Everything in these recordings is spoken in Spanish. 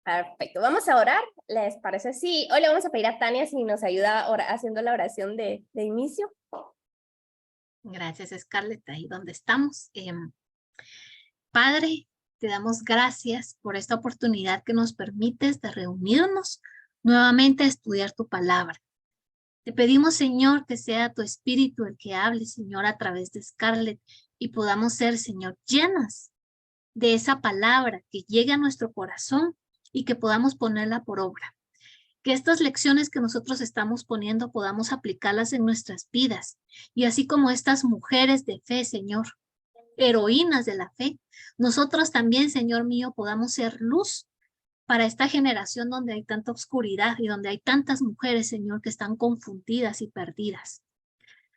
Perfecto, vamos a orar, ¿les parece? Sí, hoy le vamos a pedir a Tania si nos ayuda haciendo la oración de inicio. Gracias, Scarlett, ahí donde estamos. Padre, te damos gracias por esta oportunidad que nos permites de reunirnos nuevamente a estudiar tu palabra. Te pedimos, Señor, que sea tu espíritu el que hable, Señor, a través de Scarlett y podamos ser, Señor, llenas de esa palabra que llegue a nuestro corazón y que podamos ponerla por obra. Que estas lecciones que nosotros estamos poniendo podamos aplicarlas en nuestras vidas. Y así como estas mujeres de fe, Señor, heroínas de la fe, nosotros también, Señor mío, podamos ser luz para esta generación donde hay tanta oscuridad y donde hay tantas mujeres, Señor, que están confundidas y perdidas.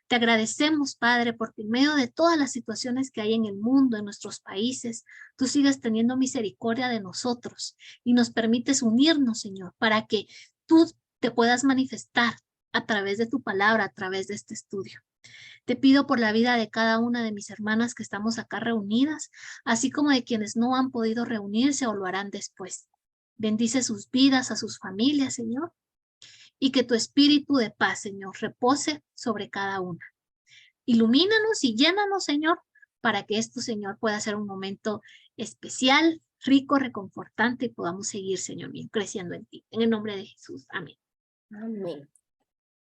Te agradecemos, Padre, porque en medio de todas las situaciones que hay en el mundo, en nuestros países, tú sigues teniendo misericordia de nosotros y nos permites unirnos, Señor, para que tú te puedas manifestar a través de tu palabra, a través de este estudio. Te pido por la vida de cada una de mis hermanas que estamos acá reunidas, así como de quienes no han podido reunirse o lo harán después. Bendice sus vidas, a sus familias, Señor, y que tu espíritu de paz, Señor, repose sobre cada una. Ilumínanos y llénanos, Señor, para que esto, Señor, pueda ser un momento especial, rico, reconfortante y podamos seguir, Señor mío, creciendo en ti. En el nombre de Jesús. Amén. Amén.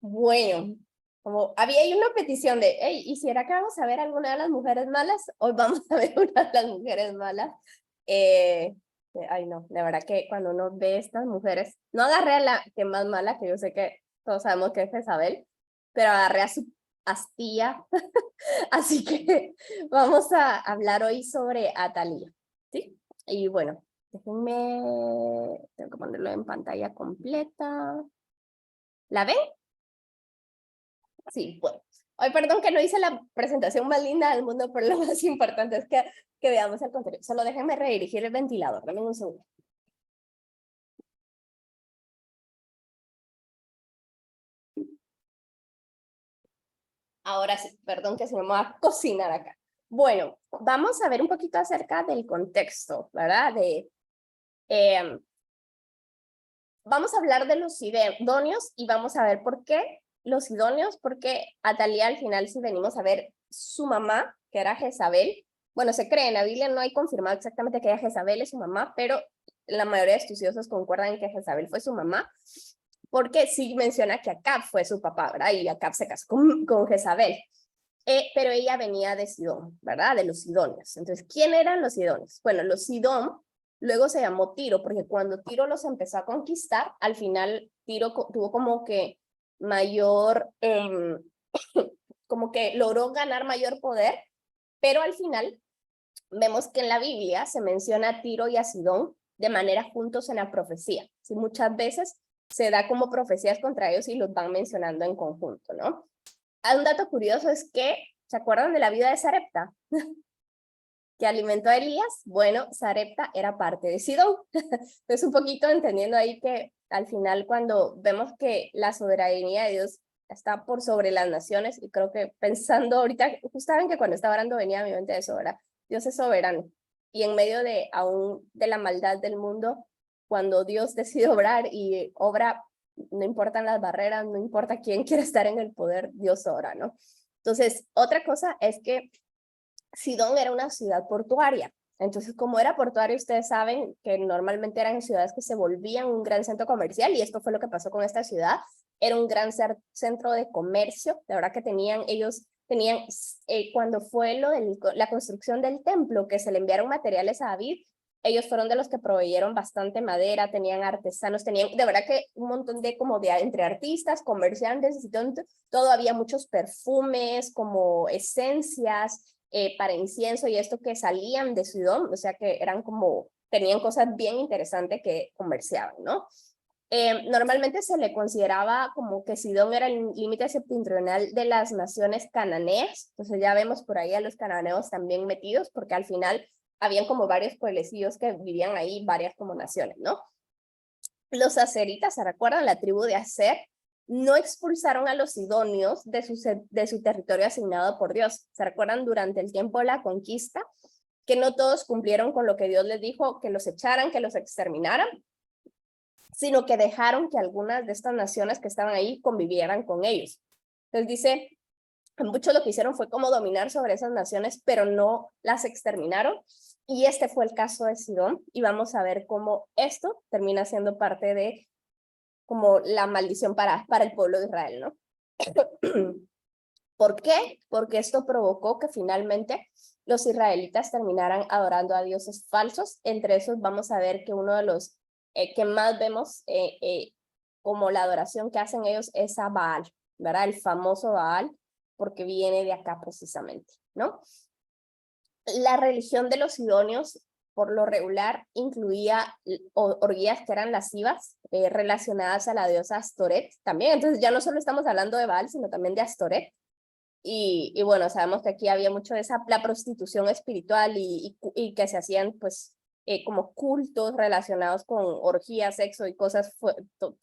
Bueno, como había ahí una petición de, hey, ¿y si era que vamos a ver alguna de las mujeres malas? Hoy vamos a ver una de las mujeres malas. Ay, no, la verdad que cuando uno ve estas mujeres, no agarré a la que más mala, que yo sé que todos sabemos que es Jezabel, pero agarré a su astilla. Así que vamos a hablar hoy sobre Atalía, ¿sí? Y bueno, déjenme, tengo que ponerlo en pantalla completa. ¿La ven? Sí, bueno. Ay, perdón que no hice la presentación más linda del mundo, pero lo más importante es que veamos el contenido. Solo déjenme redirigir el ventilador, dame un segundo. Ahora sí, perdón que se me va a cocinar acá. Bueno, vamos a ver un poquito acerca del contexto, ¿verdad? Vamos a hablar de los sidonios y vamos a ver por qué los sidonios, porque Atalía al final, si venimos a ver su mamá, que era Jezabel, bueno, se cree, en la Biblia no hay confirmado exactamente que era Jezabel es su mamá, pero la mayoría de estudiosos concuerdan en que Jezabel fue su mamá, porque sí menciona que Acab fue su papá, ¿verdad? Y Acab se casó con Jezabel. Pero ella venía de Sidón, ¿verdad? De los sidonios. Entonces, ¿quién eran los sidonios? Bueno, los Sidón luego se llamó Tiro, porque cuando Tiro los empezó a conquistar, al final Tiro tuvo como que mayor, como que logró ganar mayor poder, pero al final vemos que en la Biblia se menciona a Tiro y a Sidón de manera juntos en la profecía. ¿Sí? Muchas veces se da como profecías contra ellos y los van mencionando en conjunto, ¿no? Un dato curioso es que, ¿se acuerdan de la vida de Sarepta? Que alimentó a Elías. Bueno, Sarepta era parte de Sidón. Entonces, un poquito entendiendo ahí que al final cuando vemos que la soberanía de Dios está por sobre las naciones, y creo que pensando ahorita, justamente cuando estaba orando venía a mi mente eso, ¿verdad? Dios es soberano. Y en medio de aún de la maldad del mundo, cuando Dios decide obrar y obra, no importan las barreras, no importa quién quiere estar en el poder, Dios obra, ¿no? Entonces, otra cosa es que Sidón era una ciudad portuaria. Entonces, como era portuario, ustedes saben que normalmente eran ciudades que se volvían un gran centro comercial, y esto fue lo que pasó con esta ciudad. Era un gran centro de comercio, de verdad que tenían cuando fue la construcción del templo, que se le enviaron materiales a David, ellos fueron de los que proveyeron bastante madera, tenían artesanos, tenían de verdad que un montón de como de entre artistas, comerciantes, todo, había muchos perfumes, como esencias, para incienso y esto que salían de Sidón, o sea que eran como, tenían cosas bien interesantes que comerciaban, ¿no? Normalmente se le consideraba como que Sidón era el límite septentrional de las naciones cananeas, entonces ya vemos por ahí a los cananeos también metidos, porque al final habían como varios pueblecillos que vivían ahí, varias como naciones, ¿no? Los aseritas, ¿se recuerdan? La tribu de Aser, no expulsaron a los sidonios de su territorio asignado por Dios. ¿Se recuerdan durante el tiempo de la conquista? que no todos cumplieron con lo que Dios les dijo, que los echaran, que los exterminaran, sino que dejaron que algunas de estas naciones que estaban ahí convivieran con ellos. Entonces dice, muchos lo que hicieron fue como dominar sobre esas naciones, pero no las exterminaron. Y este fue el caso de Sidón, y vamos a ver cómo esto termina siendo parte de como la maldición para el pueblo de Israel, ¿no? ¿Por qué? Porque esto provocó que finalmente los israelitas terminaran adorando a dioses falsos. Entre esos vamos a ver que uno de los que más vemos como la adoración que hacen ellos es a Baal, ¿verdad? El famoso Baal, porque viene de acá precisamente, ¿no? La religión de los sidonios, por lo regular, incluía orgías que eran lascivas, relacionadas a la diosa Astoret también. Entonces ya no solo estamos hablando de Baal, sino también de Astoret. Y bueno, sabemos que aquí había mucho de la prostitución espiritual y que se hacían pues como cultos relacionados con orgías, sexo y cosas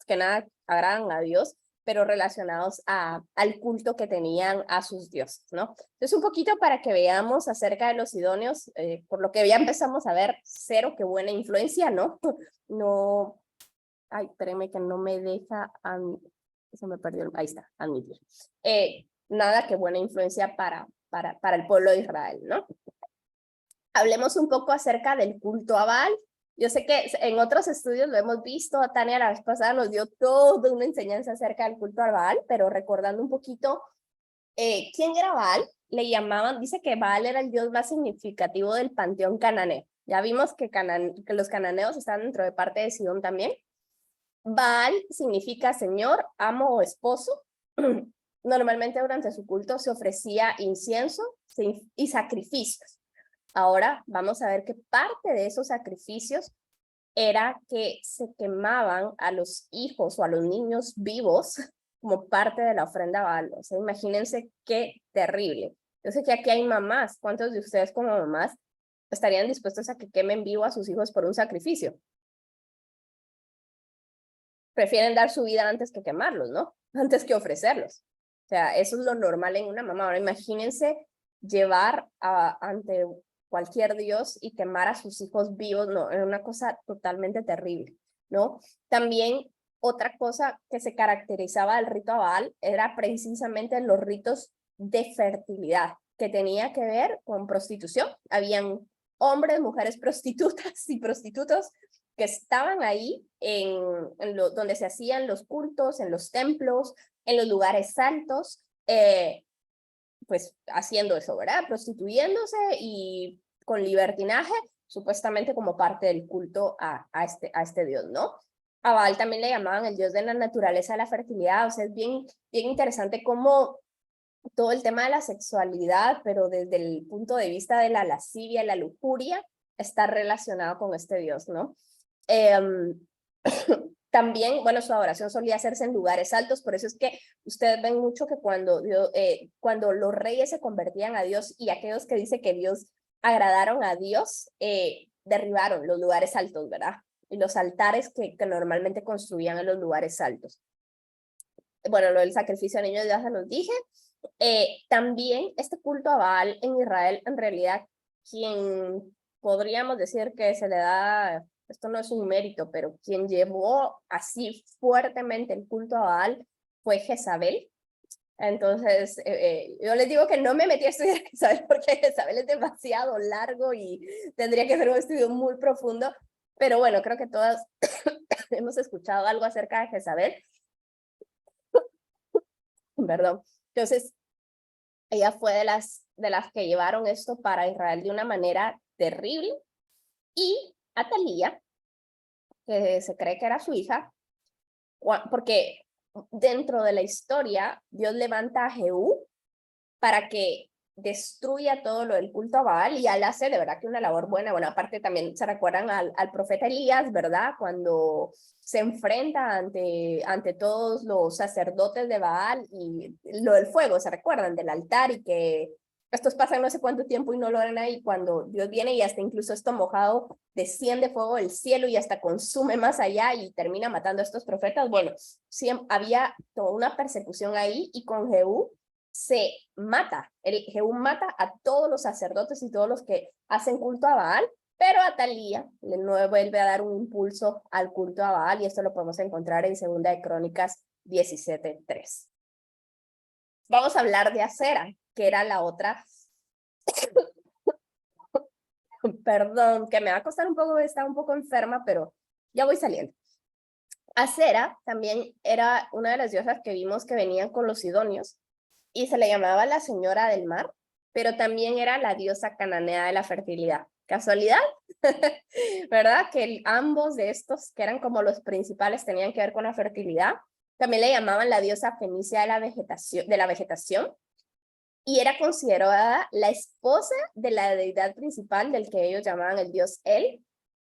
que nada agradan a Dios, pero relacionados al culto que tenían a sus dioses, ¿no? Entonces un poquito para que veamos acerca de los sidonios, por lo que ya empezamos a ver, cero, qué buena influencia, ¿no? No, ay, espérenme que no me deja, se me perdió, ahí está, admitir. Nada que buena influencia para el pueblo de Israel, ¿no? Hablemos un poco acerca del culto a Baal. Yo sé que en otros estudios lo hemos visto, Tania la vez pasada nos dio toda una enseñanza acerca del culto a Baal, pero recordando un poquito, ¿quién era Baal? Le llamaban, dice que Baal era el dios más significativo del panteón cananeo. Ya vimos que los cananeos están dentro de parte de Sidón también. Baal significa señor, amo o esposo. Normalmente durante su culto se ofrecía incienso y sacrificios. Ahora vamos a ver que parte de esos sacrificios era que se quemaban a los hijos o a los niños vivos como parte de la ofrenda a Baal. O sea, imagínense qué terrible. Yo sé que aquí hay mamás. ¿Cuántos de ustedes como mamás estarían dispuestos a que quemen vivo a sus hijos por un sacrificio? Prefieren dar su vida antes que quemarlos, ¿no? Antes que ofrecerlos. O sea, eso es lo normal en una mamá. Ahora imagínense llevar ante cualquier dios y quemar a sus hijos vivos, no, es una cosa totalmente terrible, ¿no? También otra cosa que se caracterizaba del rito a Baal era precisamente los ritos de fertilidad, que tenía que ver con prostitución. Habían hombres, mujeres prostitutas y prostitutos que estaban ahí donde se hacían los cultos, en los templos, en los lugares altos, pues haciendo eso, ¿verdad? Prostituyéndose y con libertinaje, supuestamente como parte del culto a este dios, ¿no? A Baal también le llamaban el dios de la naturaleza, de la fertilidad. O sea, es bien interesante cómo todo el tema de la sexualidad, pero desde el punto de vista de la lascivia, la lujuria, está relacionado con este dios, ¿no? También, bueno, su adoración solía hacerse en lugares altos, por eso es que ustedes ven mucho que cuando los reyes se convertían a Dios y aquellos que dice que Dios agradaron a Dios, derribaron los lugares altos, ¿verdad? Y los altares que normalmente construían en los lugares altos. Bueno, lo del sacrificio a niños ya se los dije. También este culto a Baal en Israel, en realidad, quien podríamos decir que se le da, esto no es un mérito, pero quien llevó así fuertemente el culto a Baal fue Jezabel. Entonces, yo les digo que no me metí a estudiar Jezabel porque Jezabel es demasiado largo y tendría que ser un estudio muy profundo, pero bueno, creo que todas hemos escuchado algo acerca de Jezabel. Perdón. Entonces, ella fue de las que llevaron esto para Israel de una manera terrible, y Atalía, que se cree que era su hija, porque dentro de la historia Dios levanta a Jehú para que destruya todo lo del culto a Baal, y él hace de verdad que una labor buena. Bueno, aparte también se recuerdan al profeta Elías, ¿verdad? Cuando se enfrenta ante todos los sacerdotes de Baal y lo del fuego, ¿se recuerdan? Del altar, y que estos pasan no sé cuánto tiempo y no lo ven ahí, cuando Dios viene y hasta incluso esto mojado desciende fuego del cielo y hasta consume más allá y termina matando a estos profetas. Bueno, sí, había toda una persecución ahí, y con Jehú Jehú mata a todos los sacerdotes y todos los que hacen culto a Baal, pero Atalía no vuelve a dar un impulso al culto a Baal, y esto lo podemos encontrar en 2 de Crónicas 17:3. Vamos a hablar de Acera, que era la otra, perdón, que me va a costar un poco, está un poco enferma, pero ya voy saliendo. Acera también era una de las diosas que vimos que venían con los sidonios, y se le llamaba la señora del mar, pero también era la diosa cananea de la fertilidad. ¿Casualidad? ¿Verdad? Que ambos de estos, que eran como los principales, tenían que ver con la fertilidad. También le llamaban la diosa fenicia de la vegetación, y era considerada la esposa de la deidad principal del que ellos llamaban el dios El,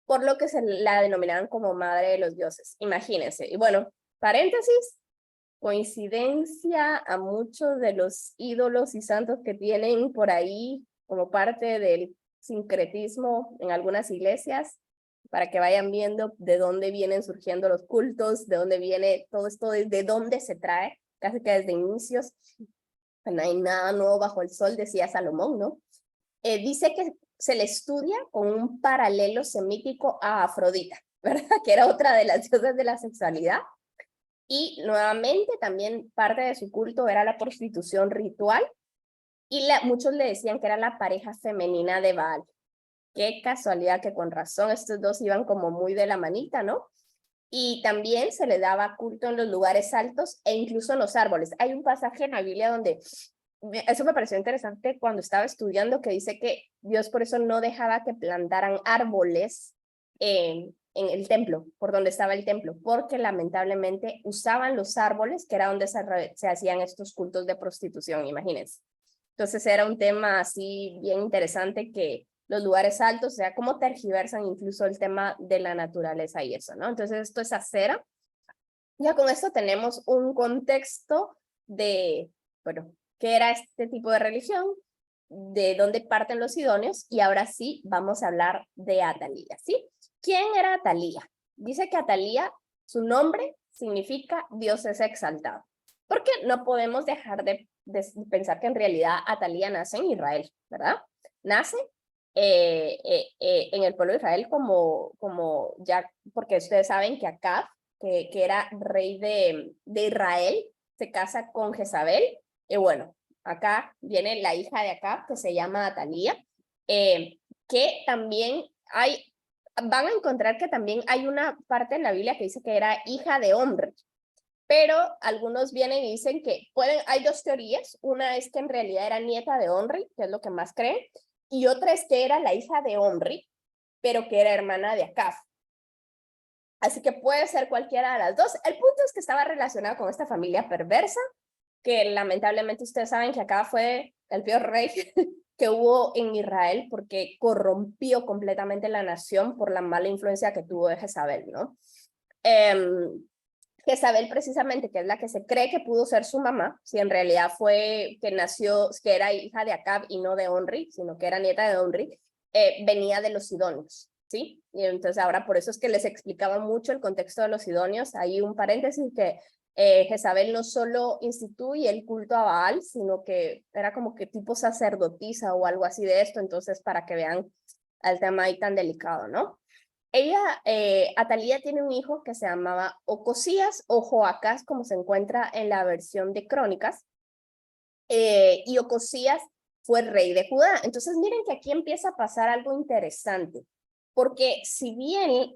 por lo que se la denominaban como madre de los dioses. Imagínense. Y bueno, paréntesis, coincidencia a muchos de los ídolos y santos que tienen por ahí como parte del sincretismo en algunas iglesias, para que vayan viendo de dónde vienen surgiendo los cultos, de dónde viene todo esto, de dónde se trae, casi que desde inicios. No hay nada nuevo bajo el sol, decía Salomón, ¿no? Dice que se le estudia con un paralelo semítico a Afrodita, ¿verdad? Que era otra de las diosas de la sexualidad. Y nuevamente también parte de su culto era la prostitución ritual, y muchos le decían que era la pareja femenina de Baal. Qué casualidad que con razón estos dos iban como muy de la manita, ¿no? Y también se le daba culto en los lugares altos e incluso en los árboles. Hay un pasaje en la Biblia donde, eso me pareció interesante cuando estaba estudiando, que dice que Dios por eso no dejaba que plantaran árboles en el templo, por donde estaba el templo, porque lamentablemente usaban los árboles, que era donde se hacían estos cultos de prostitución, imagínense. Entonces era un tema así bien interesante, que los lugares altos, o sea, cómo tergiversan incluso el tema de la naturaleza y eso, ¿no? Entonces esto es Acera. Ya con esto tenemos un contexto de, bueno, qué era este tipo de religión, de dónde parten los sidonios, y ahora sí vamos a hablar de Atalía, ¿sí? ¿Quién era Atalía? Dice que Atalía, su nombre significa Dios es exaltado, porque no podemos dejar de pensar que en realidad Atalía nace en Israel, ¿verdad? Nace en el pueblo de Israel como ya, porque ustedes saben que Acab, que era rey de Israel, se casa con Jezabel, y bueno, acá viene la hija de Acab, que se llama Atalía, que también van a encontrar que también hay una parte en la Biblia que dice que era hija de Omri, pero algunos vienen y dicen que hay 2 teorías. Una es que en realidad era nieta de Omri, que es lo que más creen, y otra es que era la hija de Omri, pero que era hermana de Acab. Así que puede ser cualquiera de las dos. El punto es que estaba relacionada con esta familia perversa, que lamentablemente ustedes saben que Acab fue el peor rey que hubo en Israel, porque corrompió completamente la nación por la mala influencia que tuvo de Jezabel, ¿no? Jezabel precisamente, que es la que se cree que pudo ser su mamá, si en realidad fue que nació, que era hija de Acab y no de Omri, sino que era nieta de Omri, venía de los sidonios, ¿sí? Y entonces ahora por eso es que les explicaba mucho el contexto de los sidonios. Hay un paréntesis que Jezabel no solo instituye el culto a Baal, sino que era como que tipo sacerdotisa o algo así de esto, entonces para que vean el tema ahí tan delicado, ¿no? Ella, Atalía, tiene un hijo que se llamaba Ocosías o Joacás, como se encuentra en la versión de Crónicas, y Ocosías fue rey de Judá. Entonces miren que aquí empieza a pasar algo interesante, porque si bien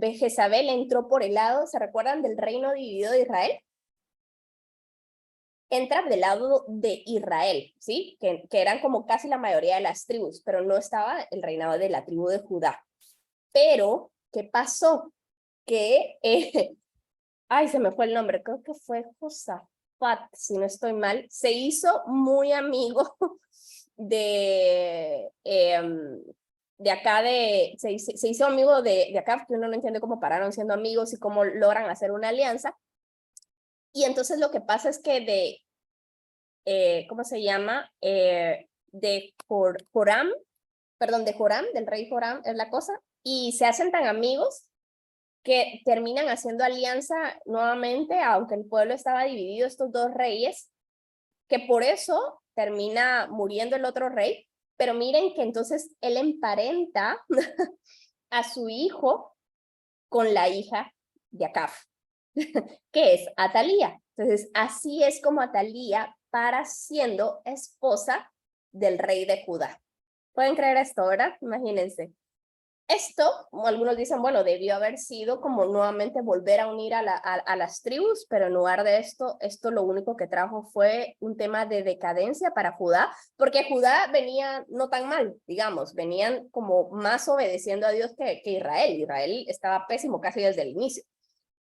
Jezabel entró por el lado, ¿se recuerdan del reino dividido de Israel? Entra del lado de Israel, ¿sí? Que eran como casi la mayoría de las tribus, pero no estaba el reinado de la tribu de Judá. Pero, ¿qué pasó? Que, ay, se me fue el nombre, creo que fue Josafat, si no estoy mal, se hizo muy amigo de acá, se hizo amigo de acá, que uno no entiende cómo pararon siendo amigos y cómo logran hacer una alianza. Y entonces lo que pasa es que ¿cómo se llama? De Joram, del rey Joram es la cosa, y se hacen tan amigos que terminan haciendo alianza nuevamente, aunque el pueblo estaba dividido, estos 2 reyes, que por eso termina muriendo el otro rey, pero miren que entonces él emparenta a su hijo con la hija de Acab, que es Atalía. Entonces, así es como Atalía para siendo esposa del rey de Judá. ¿Pueden creer esto, verdad? Imagínense. Esto, como algunos dicen, bueno, debió haber sido como nuevamente volver a unir a las tribus, pero en lugar de esto lo único que trajo fue un tema de decadencia para Judá, porque Judá venía no tan mal, digamos, venían como más obedeciendo a Dios que Israel. Israel estaba pésimo casi desde el inicio,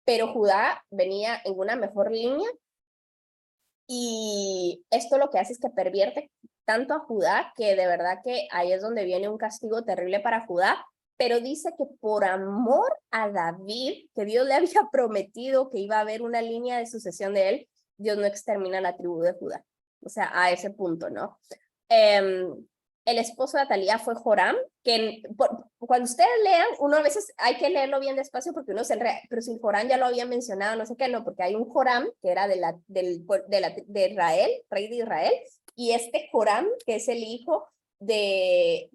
pero Judá venía en una mejor línea y esto lo que hace es que pervierte tanto a Judá que de verdad que ahí es donde viene un castigo terrible para Judá, pero dice que por amor a David, que Dios le había prometido que iba a haber una línea de sucesión de él, Dios no extermina la tribu de Judá. O sea, a ese punto, ¿no? El esposo de Atalía fue Joram, que cuando ustedes lean, uno a veces hay que leerlo bien despacio porque uno se enreda, pero si Joram ya lo había mencionado, no sé qué, no, porque hay un Joram que era de Israel, rey de Israel, y este Joram, que es el hijo que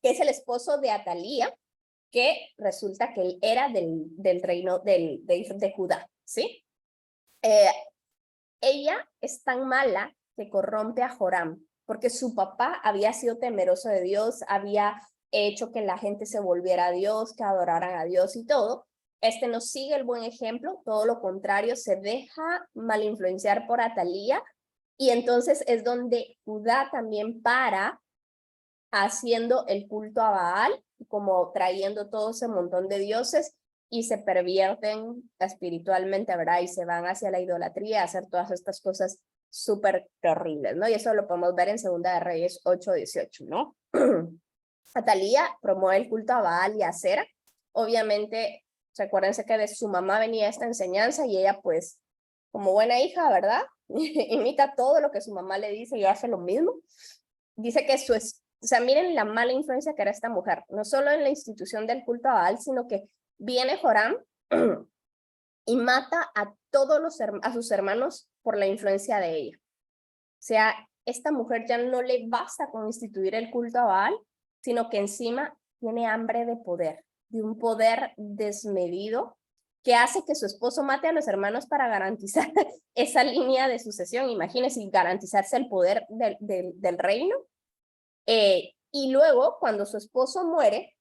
es el esposo de Atalía, que resulta que él era del reino de Judá, ¿sí? Ella es tan mala que corrompe a Joram, porque su papá había sido temeroso de Dios, había hecho que la gente se volviera a Dios, que adoraran a Dios y todo. Este no sigue el buen ejemplo, todo lo contrario, se deja mal influenciar por Atalía, y entonces es donde Judá también para haciendo el culto a Baal, como trayendo todo ese montón de dioses y se pervierten espiritualmente, ¿verdad? Y se van hacia la idolatría, a hacer todas estas cosas súper terribles, ¿no? Y eso lo podemos ver en Segunda de Reyes 8:18, ¿no? Atalía promueve el culto a Baal y a Acera. Obviamente, recuérdense que de su mamá venía esta enseñanza y ella, pues, como buena hija, ¿verdad? Imita todo lo que su mamá le dice y hace lo mismo. Dice que o sea, miren la mala influencia que era esta mujer, no solo en la institución del culto a Baal, sino que viene Joram y mata a a sus hermanos por la influencia de ella. O sea, esta mujer ya no le basta con instituir el culto a Baal, sino que encima tiene hambre de poder, de un poder desmedido que hace que su esposo mate a los hermanos para garantizar esa línea de sucesión. Imagínense, garantizarse el poder del reino. Y luego, cuando su esposo muere,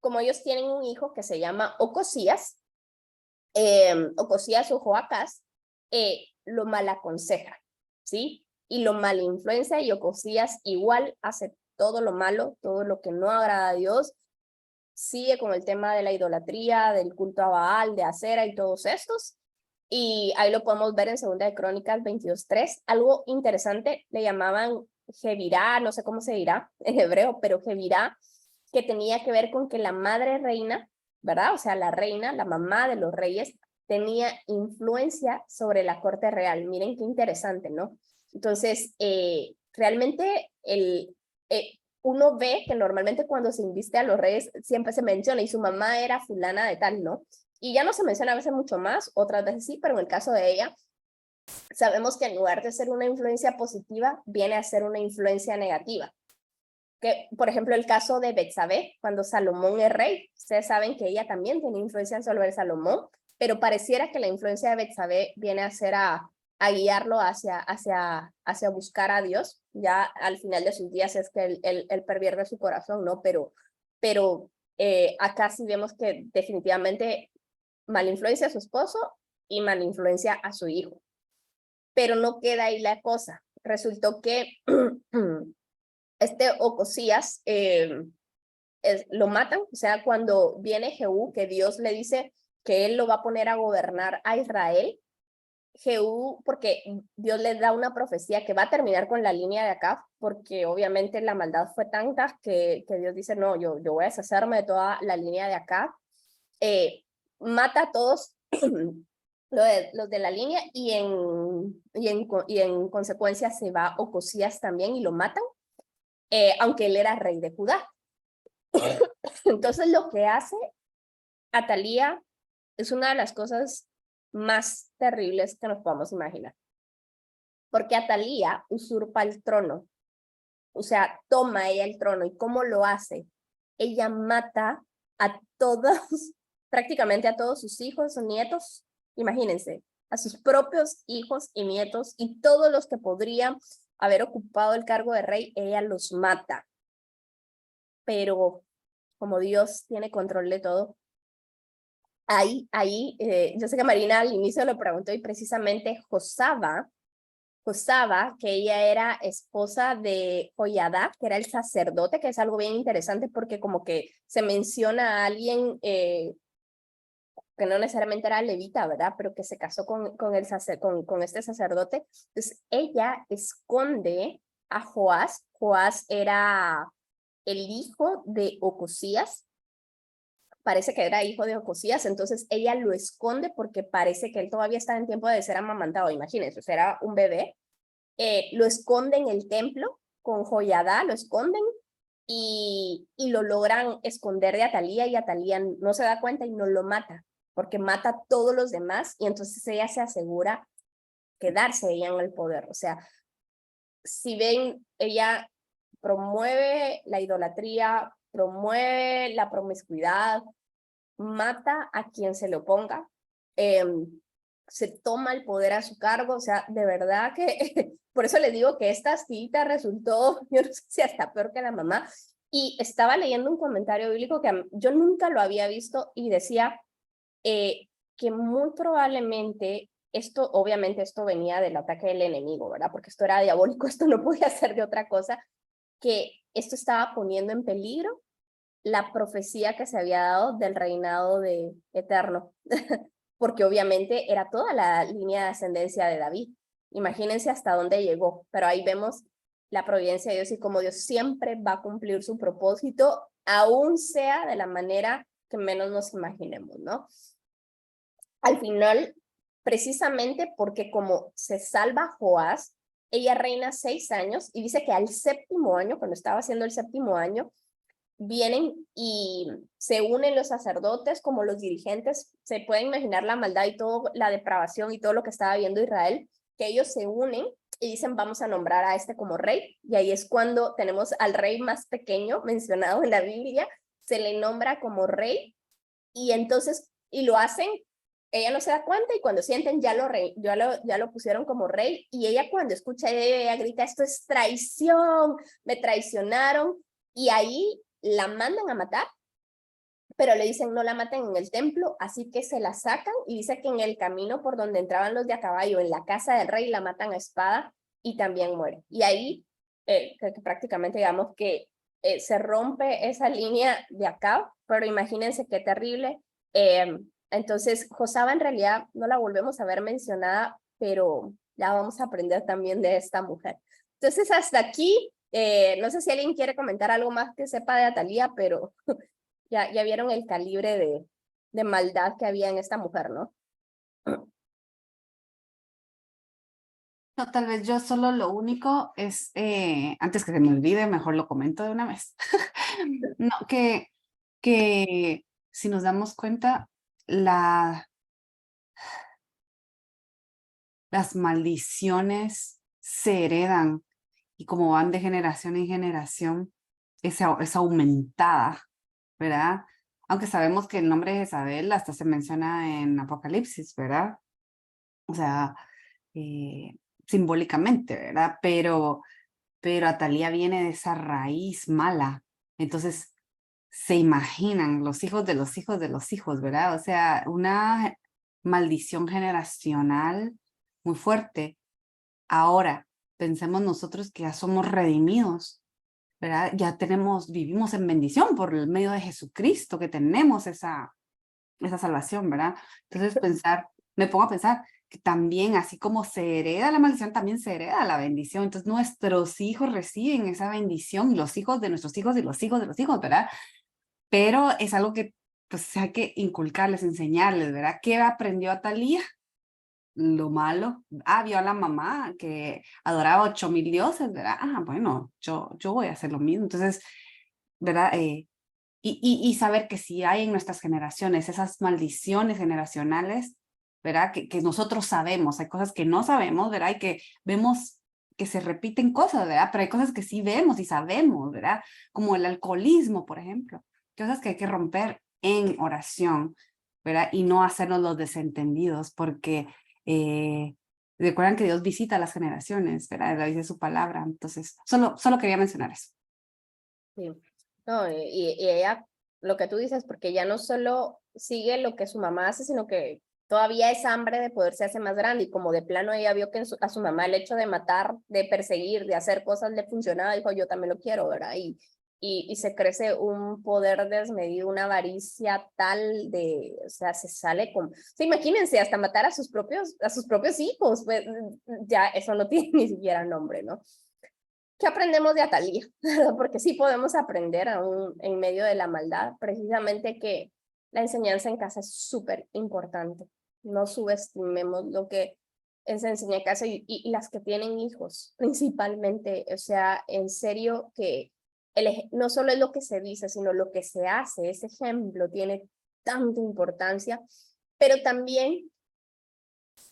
como ellos tienen un hijo que se llama Ocosías, Ocosías o Joacás, lo mal aconseja, ¿sí? Y lo mal influencia, y Ocosías igual hace todo lo malo, todo lo que no agrada a Dios, sigue con el tema de la idolatría, del culto a Baal, de Acera y todos estos, y ahí lo podemos ver en Segunda de Crónicas 22:3. Algo interesante, le llamaban Jevirá, no sé cómo se dirá en hebreo, pero Jevirá, que tenía que ver con que la madre reina, ¿verdad? O sea, la reina, la mamá de los reyes, tenía influencia sobre la corte real. Miren qué interesante, ¿no? Entonces, realmente uno ve que normalmente cuando se inviste a los reyes siempre se menciona y su mamá era fulana de tal, ¿no? Y ya no se menciona a veces mucho más, otras veces sí, pero en el caso de ella, sabemos que en lugar de ser una influencia positiva, viene a ser una influencia negativa. Que, por ejemplo, el caso de Betsabé, cuando Salomón es rey, ustedes saben que ella también tiene influencia sobre Salomón, pero pareciera que la influencia de Betsabé viene a ser a guiarlo hacia buscar a Dios. Ya al final de sus días es que él pervierte su corazón, ¿no? Pero acá sí vemos que definitivamente mala influencia a su esposo y mala influencia a su hijo. Pero no queda ahí la cosa. Resultó que este Ocosías lo matan, o sea, cuando viene Jehú, que Dios le dice que él lo va a poner a gobernar a Israel, Jehú, porque Dios le da una profecía que va a terminar con la línea de Acab, porque obviamente la maldad fue tanta que Dios dice, no, yo voy a deshacerme de toda la línea de Acab, mata a todos los de la línea y en consecuencia se va Ocosías también y lo matan, aunque él era rey de Judá. Entonces lo que hace Atalía es una de las cosas más terribles que nos podamos imaginar. porque Atalía usurpa el trono, o sea, toma ella el trono. ¿Y cómo lo hace? Ella mata a todos, prácticamente a todos sus hijos o nietos, imagínense, a sus propios hijos y nietos, y todos los que podrían haber ocupado el cargo de rey, ella los mata. Pero como Dios tiene control de todo, yo sé que Marina al inicio lo preguntó, y precisamente Josaba, que ella era esposa de Joiada, que era el sacerdote, que es algo bien interesante porque como que se menciona a alguien que no necesariamente era levita, ¿verdad? Pero que se casó con este sacerdote. Entonces ella esconde a Joás. Joás era el hijo de Ocosías, parece que era hijo de Ocosías, entonces ella lo esconde porque parece que él todavía estaba en tiempo de ser amamantado, imagínense, o sea, era un bebé. Lo esconden en el templo con Joiada, lo esconden y lo logran esconder de Atalía, y Atalía no se da cuenta y no lo mata, porque mata a todos los demás, y entonces ella se asegura quedarse ella en el poder. O sea, si ven, ella promueve la idolatría, promueve la promiscuidad, mata a quien se le oponga, se toma el poder a su cargo. O sea, de verdad que por eso le digo que esta cita resultó, yo no sé si hasta peor que la mamá. Y estaba leyendo un comentario bíblico que yo nunca lo había visto, y decía que muy probablemente obviamente esto venía del ataque del enemigo, ¿verdad? Porque esto era diabólico, esto no podía ser de otra cosa, que esto estaba poniendo en peligro la profecía que se había dado del reinado de eterno, porque obviamente era toda la línea de ascendencia de David. Imagínense hasta dónde llegó, pero ahí vemos la providencia de Dios y cómo Dios siempre va a cumplir su propósito, aún sea de la manera que menos nos imaginemos, ¿no? Al final, precisamente porque como se salva Joás, ella reina 6 años, y dice que al 7.º año, cuando estaba haciendo el 7.º año, vienen y se unen los sacerdotes como los dirigentes. Se puede imaginar la maldad y toda la depravación y todo lo que estaba viendo Israel, que ellos se unen y dicen vamos a nombrar a este como rey, y ahí es cuando tenemos al rey más pequeño mencionado en la Biblia, se le nombra como rey, y entonces, y lo hacen, ella no se da cuenta, y cuando sienten ya lo pusieron como rey, y ella cuando escucha, ella grita, esto es traición, me traicionaron, y ahí la mandan a matar, pero le dicen no la maten en el templo, así que se la sacan, y dice que en el camino por donde entraban los de a caballo, en la casa del rey, la matan a espada y también muere. Y ahí que prácticamente digamos que se rompe esa línea de acá, pero imagínense qué terrible. Entonces Josaba en realidad no la volvemos a ver mencionada, pero ya vamos a aprender también de esta mujer. Entonces hasta aquí. No sé si alguien quiere comentar algo más que sepa de Atalía, pero ya vieron el calibre de maldad que había en esta mujer, ¿no? No, tal vez yo solo lo único es, antes que se me olvide, mejor lo comento de una vez. No, que si nos damos cuenta, las maldiciones se heredan, y como van de generación en generación, es aumentada, ¿verdad? Aunque sabemos que el nombre de Jezabel hasta se menciona en Apocalipsis, ¿verdad? O sea, simbólicamente, ¿verdad? Pero Atalía viene de esa raíz mala. Entonces, se imaginan los hijos de los hijos de los hijos, ¿verdad? O sea, una maldición generacional muy fuerte. Ahora, pensemos nosotros que ya somos redimidos, ¿verdad? Ya vivimos en bendición por el medio de Jesucristo, que tenemos esa salvación, ¿verdad? Entonces me pongo a pensar que también, así como se hereda la maldición, también se hereda la bendición. Entonces nuestros hijos reciben esa bendición, y los hijos de nuestros hijos y los hijos de los hijos, ¿verdad? Pero es algo que pues hay que inculcarles, enseñarles, ¿verdad? ¿Qué aprendió Atalía? Lo malo. Vio a la mamá que adoraba 8,000 dioses, ¿verdad? Bueno, yo voy a hacer lo mismo. Entonces, ¿verdad? Y saber que si hay en nuestras generaciones esas maldiciones generacionales, ¿verdad? Que nosotros sabemos, hay cosas que no sabemos, ¿verdad? Y que vemos que se repiten cosas, ¿verdad? Pero hay cosas que sí vemos y sabemos, ¿verdad? Como el alcoholismo, por ejemplo. Cosas que hay que romper en oración, ¿verdad? Y no hacernos los desentendidos, porque recuerdan que Dios visita a las generaciones, ¿verdad? Dice su palabra. Entonces, solo quería mencionar eso. Sí. No, y ella, lo que tú dices, porque ya no solo sigue lo que su mamá hace, sino que todavía esa hambre de poder se hace más grande, y como de plano ella vio que a su mamá el hecho de matar, de perseguir, de hacer cosas le funcionaba, dijo, yo también lo quiero, ¿verdad? Y se crece un poder desmedido, una avaricia tal de, o sea, se sale con, o sea, imagínense, hasta matar a sus propios hijos, pues ya eso no tiene ni siquiera nombre, ¿no? ¿Qué aprendemos de Atalía? Porque sí podemos aprender aún en medio de la maldad, precisamente que la enseñanza en casa es súper importante. No subestimemos lo que se enseña en casa y las que tienen hijos, principalmente. O sea, en serio que no solo es lo que se dice, sino lo que se hace. Ese ejemplo tiene tanta importancia, pero también,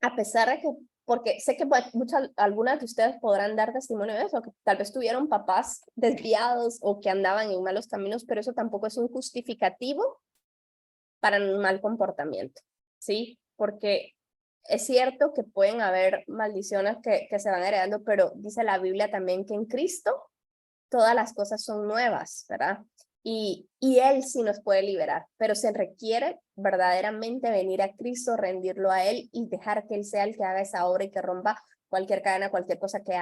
a pesar de que, porque sé que algunas de ustedes podrán dar testimonio de eso, que tal vez tuvieron papás desviados o que andaban en malos caminos, pero eso tampoco es un justificativo para un mal comportamiento, ¿sí? Porque es cierto que pueden haber maldiciones que se van heredando, pero dice la Biblia también que en Cristo todas las cosas son nuevas, ¿verdad? Y Él sí nos puede liberar, pero se requiere verdaderamente venir a Cristo, rendirlo a Él y dejar que Él sea el que haga esa obra y que rompa cualquier cadena, cualquier cosa que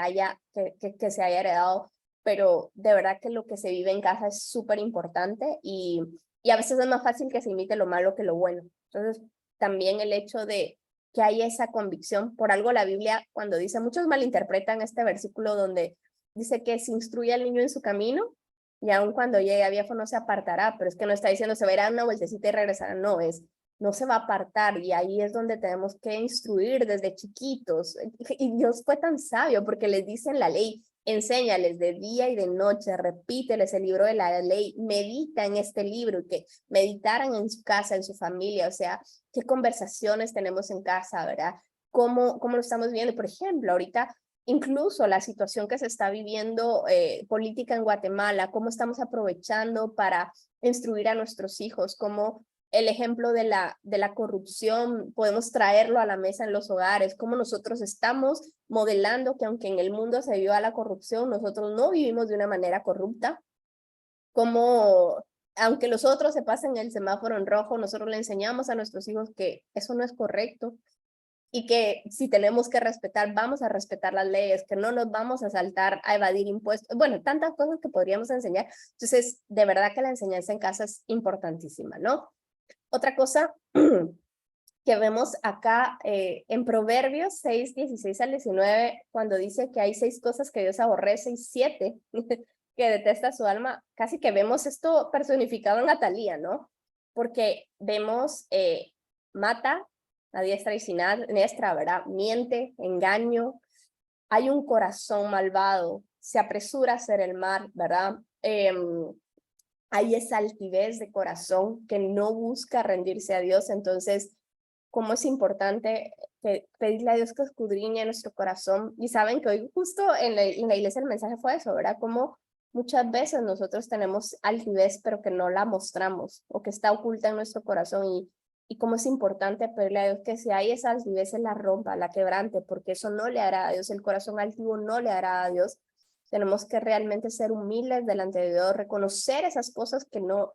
se haya heredado. Pero de verdad que lo que se vive en casa es súper importante y a veces es más fácil que se imite lo malo que lo bueno. Entonces, también el hecho de que hay esa convicción, por algo la Biblia cuando dice, muchos malinterpretan este versículo donde dice que se instruye al niño en su camino y aun cuando llegue a viejo no se apartará, pero es que no está diciendo se va a ir a una vueltecita y regresará, no se va a apartar, y ahí es donde tenemos que instruir desde chiquitos. Y Dios fue tan sabio porque les dice en la ley, enséñales de día y de noche, repíteles el libro de la ley, medita en este libro, que meditaran en su casa, en su familia, o sea, qué conversaciones tenemos en casa, ¿verdad? ¿Cómo lo estamos viendo? Por ejemplo, ahorita incluso la situación que se está viviendo política en Guatemala, cómo estamos aprovechando para instruir a nuestros hijos, cómo el ejemplo de la corrupción podemos traerlo a la mesa en los hogares, cómo nosotros estamos modelando que aunque en el mundo se viva la corrupción, nosotros no vivimos de una manera corrupta, como aunque los otros se pasen el semáforo en rojo, nosotros le enseñamos a nuestros hijos que eso no es correcto, y que si tenemos que respetar, vamos a respetar las leyes, que no nos vamos a saltar a evadir impuestos, bueno, tantas cosas que podríamos enseñar. Entonces, de verdad que la enseñanza en casa es importantísima, ¿no? Otra cosa que vemos acá en Proverbios 6, 16 al 19, cuando dice que hay 6 cosas que Dios aborrece y 7 que detesta su alma, casi que vemos esto personificado en Atalía, ¿no? Porque vemos mata a diestra y siniestra, ¿verdad? Miente, engaño, hay un corazón malvado, se apresura a hacer el mal, ¿verdad? Hay esa altivez de corazón que no busca rendirse a Dios. Entonces, cómo es importante pedirle a Dios que escudriñe nuestro corazón. Y saben que hoy justo en la iglesia el mensaje fue eso, ¿verdad? Como muchas veces nosotros tenemos altivez, pero que no la mostramos o que está oculta en nuestro corazón, y cómo es importante pedirle a Dios que si hay esa altivez, la rompa, la quebrante, porque eso no le hará a Dios, el corazón altivo no le hará a Dios. Tenemos que realmente ser humildes delante de Dios, reconocer esas cosas que no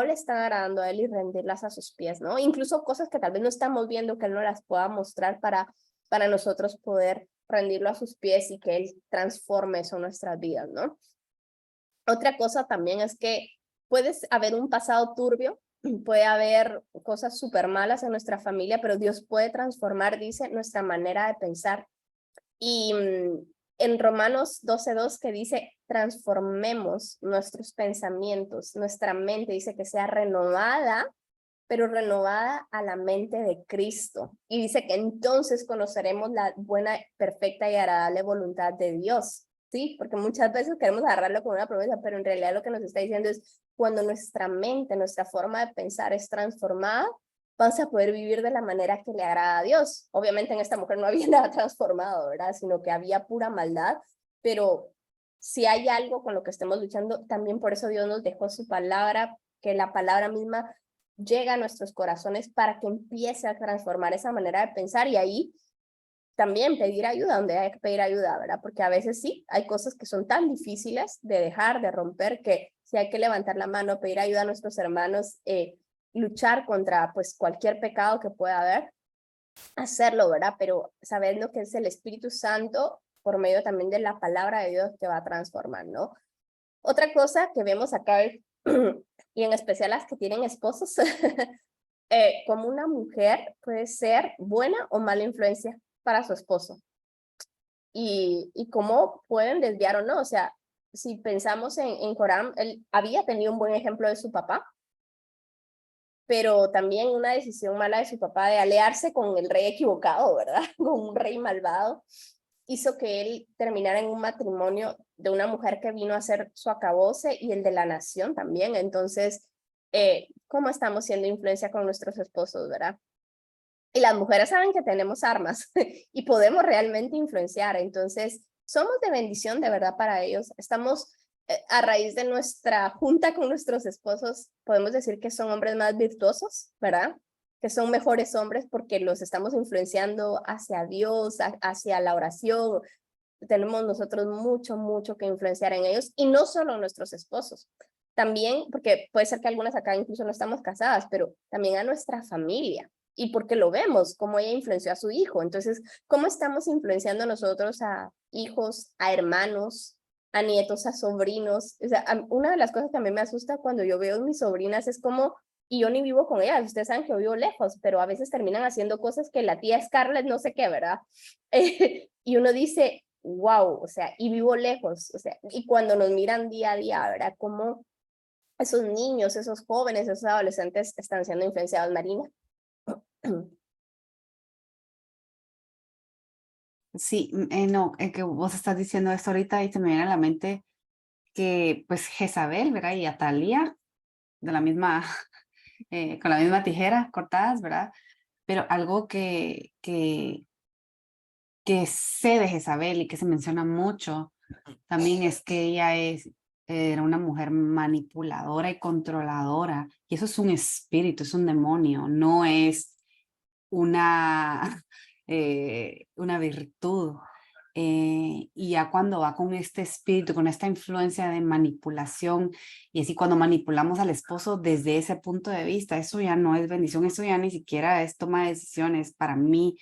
le están agradando a Él y rendirlas a sus pies, ¿no? Incluso cosas que tal vez no estamos viendo, que Él no las pueda mostrar para nosotros poder rendirlo a sus pies y que Él transforme eso en nuestras vidas, ¿no? Otra cosa también es que puede haber un pasado turbio, puede haber cosas súper malas en nuestra familia, pero Dios puede transformar, dice, nuestra manera de pensar. Y en Romanos 12:2 que dice, transformemos nuestros pensamientos, nuestra mente, dice que sea renovada, pero renovada a la mente de Cristo. Y dice que entonces conoceremos la buena, perfecta y agradable voluntad de Dios, ¿sí? Porque muchas veces queremos agarrarlo como una promesa, pero en realidad lo que nos está diciendo es, cuando nuestra mente, nuestra forma de pensar es transformada, vamos a poder vivir de la manera que le agrada a Dios. Obviamente en esta mujer no había nada transformado, ¿verdad? Sino que había pura maldad, pero si hay algo con lo que estemos luchando, también por eso Dios nos dejó su palabra, que la palabra misma llega a nuestros corazones para que empiece a transformar esa manera de pensar, y ahí también pedir ayuda donde hay que pedir ayuda, ¿verdad? Porque a veces sí, hay cosas que son tan difíciles de dejar, de romper, que sí hay que levantar la mano, pedir ayuda a nuestros hermanos, luchar contra pues cualquier pecado que pueda haber, hacerlo, ¿verdad? Pero sabiendo que es el Espíritu Santo, por medio también de la palabra de Dios, que va a transformar, ¿no? Otra cosa que vemos acá es, y en especial las que tienen esposos, como una mujer puede ser buena o mala influencia para su esposo. Y cómo pueden desviar o no. O sea, si pensamos en Joram, él había tenido un buen ejemplo de su papá, pero también una decisión mala de su papá de aliarse con el rey equivocado, ¿verdad? Con un rey malvado, hizo que él terminara en un matrimonio de una mujer que vino a ser su acabose y el de la nación también. Entonces, ¿cómo estamos siendo influencia con nuestros esposos, verdad? Y las mujeres saben que tenemos armas y podemos realmente influenciar. Entonces, somos de bendición de verdad para ellos. Estamos, a raíz de nuestra junta con nuestros esposos, podemos decir que son hombres más virtuosos, ¿verdad? Que son mejores hombres porque los estamos influenciando hacia Dios, hacia la oración. Tenemos nosotros mucho, mucho que influenciar en ellos, y no solo nuestros esposos. También, porque puede ser que algunas acá incluso no estamos casadas, pero también a nuestra familia. Y porque lo vemos, cómo ella influenció a su hijo. Entonces, ¿cómo estamos influenciando nosotros a hijos, a hermanos, a nietos, a sobrinos? O sea, una de las cosas que a mí me asusta cuando yo veo a mis sobrinas es como, y yo ni vivo con ellas, ustedes saben que yo vivo lejos, pero a veces terminan haciendo cosas que la tía Scarlett no sé qué, ¿verdad? Y uno dice, wow, o sea, y vivo lejos, o sea, y cuando nos miran día a día, ¿verdad? Cómo esos niños, esos jóvenes, esos adolescentes están siendo influenciados, Marina. Sí, no, que vos estás diciendo esto ahorita y se me viene a la mente que pues Jezabel, ¿verdad? Y Atalía, de la misma, con la misma tijera cortadas, ¿verdad? Pero algo que sé de Jezabel y que se menciona mucho también es que ella era una mujer manipuladora y controladora, y eso es un espíritu, es un demonio, no es una virtud. Y ya cuando va con este espíritu, con esta influencia de manipulación, y así cuando manipulamos al esposo desde ese punto de vista, eso ya no es bendición, eso ya ni siquiera es toma de decisiones para mí,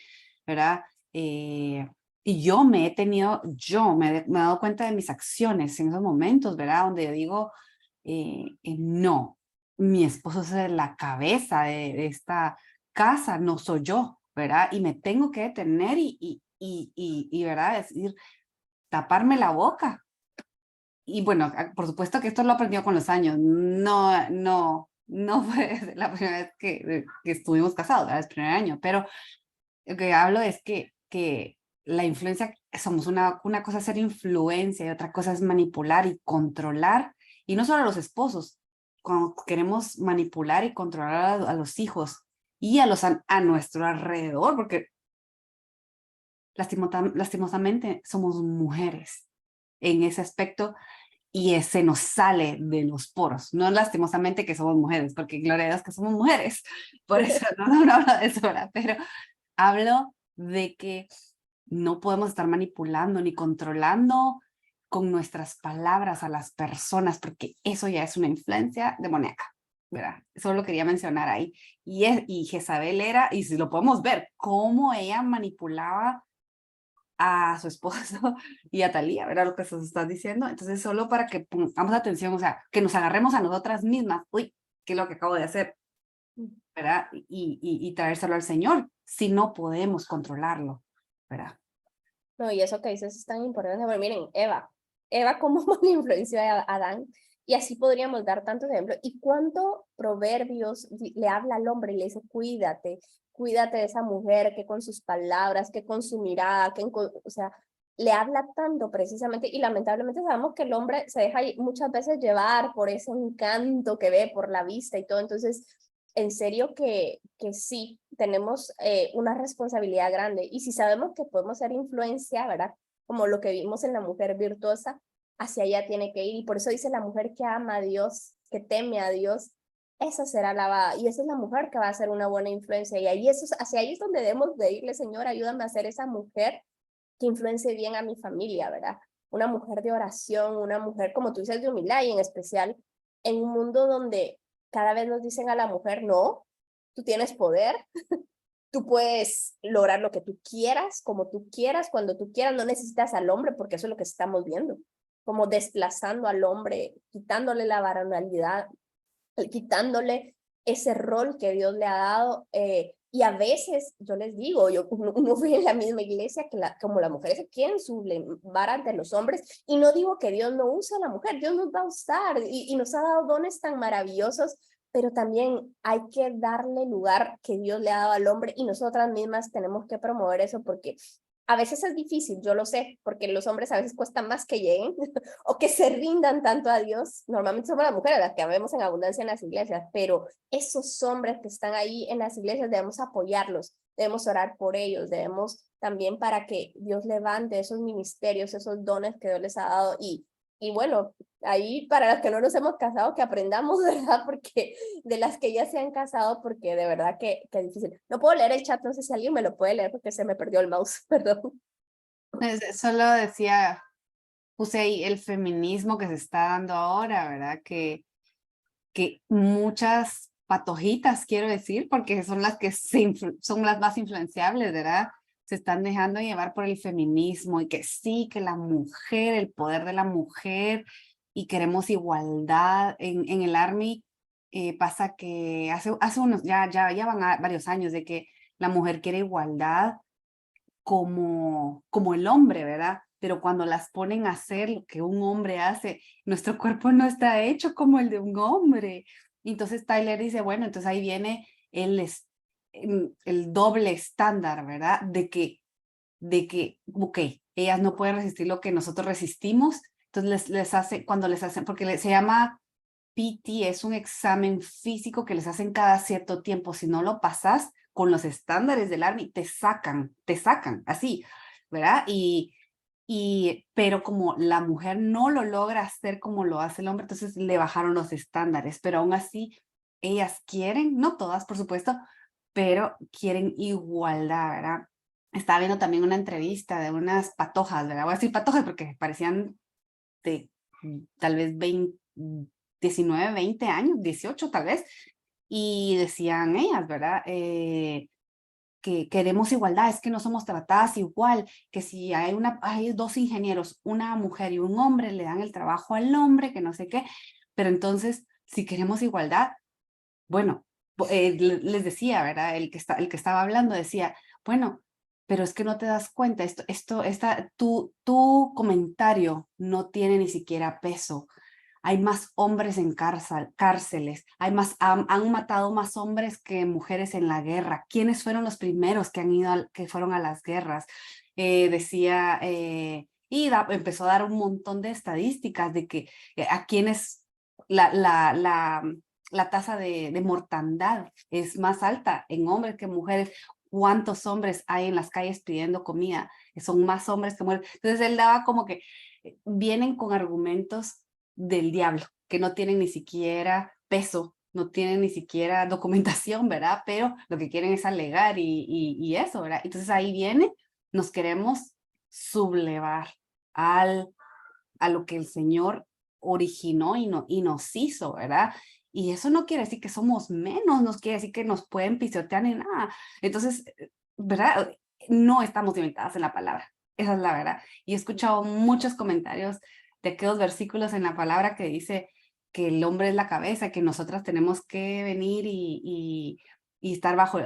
¿verdad? Y yo me he dado cuenta de mis acciones en esos momentos, ¿verdad? Donde yo digo, no, mi esposo es la cabeza de esta casa, no soy yo, ¿verdad? Y me tengo que detener y ¿verdad? Decir, taparme la boca. Y bueno, por supuesto que esto lo he aprendido con los años. No fue la primera vez que estuvimos casados, ¿verdad? El primer año. Pero lo que hablo es que la influencia, somos una cosa es ser influencia y otra cosa es manipular y controlar. Y no solo a los esposos, cuando queremos manipular y controlar a los hijos y a nuestro alrededor, porque lastimosamente somos mujeres en ese aspecto y se nos sale de los poros. No lastimosamente que somos mujeres, porque gloria a Dios que somos mujeres, por eso no hablo de eso ahora, pero hablo de que no podemos estar manipulando ni controlando con nuestras palabras a las personas, porque eso ya es una influencia demoníaca, ¿verdad? Eso lo quería mencionar ahí. Y Jezabel era, y si lo podemos ver, cómo ella manipulaba a su esposo y a Talía, ¿verdad? Lo que se estás diciendo. Entonces, solo para que pongamos atención, o sea, que nos agarremos a nosotras mismas, uy, ¿qué es lo que acabo de hacer? ¿Verdad? Y traérselo al Señor, si no podemos controlarlo, ¿verdad? No, y eso que dices es tan importante. Bueno, miren, Eva cómo influenció a Adán, y así podríamos dar tantos ejemplos. ¿Y cuánto proverbios le habla al hombre y le dice, cuídate de esa mujer, que con sus palabras, que con su mirada, o sea, le habla tanto precisamente, y lamentablemente sabemos que el hombre se deja muchas veces llevar por ese encanto que ve, por la vista y todo. Entonces, en serio que sí, tenemos una responsabilidad grande. Y si sabemos que podemos ser influencia, ¿verdad? Como lo que vimos en la mujer virtuosa, hacia allá tiene que ir. Y por eso dice la mujer que ama a Dios, que teme a Dios, esa será alabada. Y esa es la mujer que va a ser una buena influencia. Y ahí hacia ahí es donde debemos de irle, Señor, ayúdame a ser esa mujer que influencie bien a mi familia, ¿verdad? Una mujer de oración, una mujer, como tú dices, de humildad, y en especial en un mundo donde cada vez nos dicen a la mujer, no, tú tienes poder, tú puedes lograr lo que tú quieras, como tú quieras, cuando tú quieras, no necesitas al hombre, porque eso es lo que estamos viendo, como desplazando al hombre, quitándole la varonalidad, quitándole ese rol que Dios le ha dado. Y a veces, yo les digo, uno ve en la misma iglesia que como las mujeres se quieren sublevar ante los hombres, y no digo que Dios no use a la mujer, Dios nos va a usar y nos ha dado dones tan maravillosos, pero también hay que darle lugar que Dios le ha dado al hombre, y nosotras mismas tenemos que promover eso, porque a veces es difícil, yo lo sé, porque los hombres a veces cuesta más que lleguen o que se rindan tanto a Dios. Normalmente somos las mujeres las que vemos en abundancia en las iglesias, pero esos hombres que están ahí en las iglesias debemos apoyarlos, debemos orar por ellos, debemos también para que Dios levante esos ministerios, esos dones que Dios les ha dado. Y bueno, ahí para las que no nos hemos casado, que aprendamos, ¿verdad? Porque de las que ya se han casado, porque de verdad que es difícil. No puedo leer el chat, no sé si alguien me lo puede leer porque se me perdió el mouse, perdón. Solo decía, puse ahí el feminismo que se está dando ahora, ¿verdad? Que muchas patojitas, quiero decir, porque son las que son las más influenciables, ¿verdad? Se están dejando llevar por el feminismo y que sí, que la mujer, el poder de la mujer, y queremos igualdad. En el Army pasa que hace unos, ya van varios años de que la mujer quiere igualdad como el hombre, ¿verdad? Pero cuando las ponen a hacer lo que un hombre hace, nuestro cuerpo no está hecho como el de un hombre. Y entonces Tyler dice, bueno, entonces ahí viene el doble estándar, ¿verdad? De que, ok, ellas no pueden resistir lo que nosotros resistimos, entonces les hace, cuando les hacen, porque se llama PT, es un examen físico que les hacen cada cierto tiempo. Si no lo pasas con los estándares del Army, te sacan, así, ¿verdad? Pero como la mujer no lo logra hacer como lo hace el hombre, entonces le bajaron los estándares, pero aún así ellas quieren, no todas, por supuesto, pero quieren igualdad, ¿verdad? Estaba viendo también una entrevista de unas patojas, ¿verdad? Voy a decir patojas porque parecían de tal vez 19, 20 años, 18 tal vez, y decían ellas, ¿verdad? Que queremos igualdad, es que no somos tratadas igual, que si hay dos ingenieros, una mujer y un hombre, le dan el trabajo al hombre, que no sé qué, pero entonces, si queremos igualdad, bueno, les decía, ¿verdad? El que estaba hablando decía, bueno, pero es que no te das cuenta, tu comentario no tiene ni siquiera peso. Hay más hombres en cárceles, han matado más hombres que mujeres en la guerra. ¿Quiénes fueron los primeros que fueron a las guerras? Decía, empezó a dar un montón de estadísticas de que a quienes la tasa de mortandad es más alta en hombres que mujeres. ¿Cuántos hombres hay en las calles pidiendo comida? Son más hombres que mujeres. Entonces él daba como que vienen con argumentos del diablo, que no tienen ni siquiera peso, no tienen ni siquiera documentación, ¿verdad? Pero lo que quieren es alegar y eso, ¿verdad? Entonces ahí viene, nos queremos sublevar a lo que el Señor originó y nos hizo, ¿verdad? Y eso no quiere decir que somos menos, no quiere decir que nos pueden pisotear ni nada. Entonces, ¿verdad? No estamos inventadas en la palabra, esa es la verdad. Y he escuchado muchos comentarios de aquellos versículos en la palabra que dice que el hombre es la cabeza, que nosotras tenemos que venir y estar bajo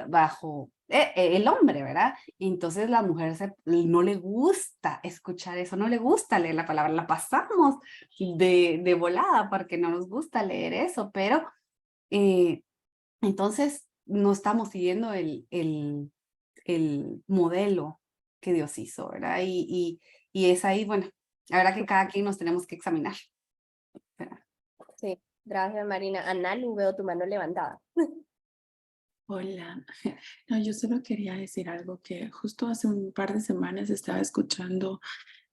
el hombre, ¿verdad? Y entonces la mujer no le gusta escuchar eso, no le gusta leer la palabra, la pasamos de volada porque no nos gusta leer eso, pero entonces no estamos siguiendo el modelo que Dios hizo, ¿verdad? Y es ahí, bueno, la verdad que cada quien nos tenemos que examinar, ¿verdad? Sí, gracias Marina. Analu, veo tu mano levantada. Hola, no, yo solo quería decir algo que justo hace un par de semanas estaba escuchando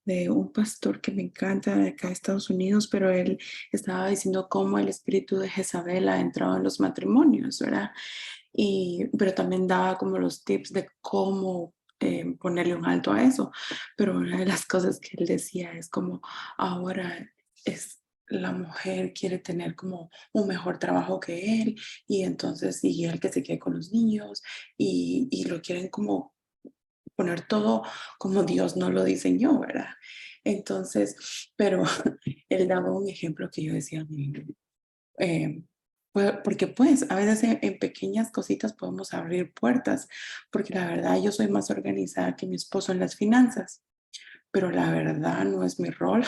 de un pastor que me encanta de acá de Estados Unidos, pero él estaba diciendo cómo el espíritu de Jezabel ha entrado en los matrimonios, ¿verdad? Pero también daba como los tips de cómo ponerle un alto a eso. Pero una de las cosas que él decía es como ahora es la mujer quiere tener como un mejor trabajo que él y entonces y él que se quede con los niños y lo quieren como poner todo como Dios no lo diseñó, ¿verdad? Entonces, pero él daba un ejemplo que yo decía, eh, porque pues a veces en pequeñas cositas podemos abrir puertas, porque la verdad yo soy más organizada que mi esposo en las finanzas, pero la verdad no es mi rol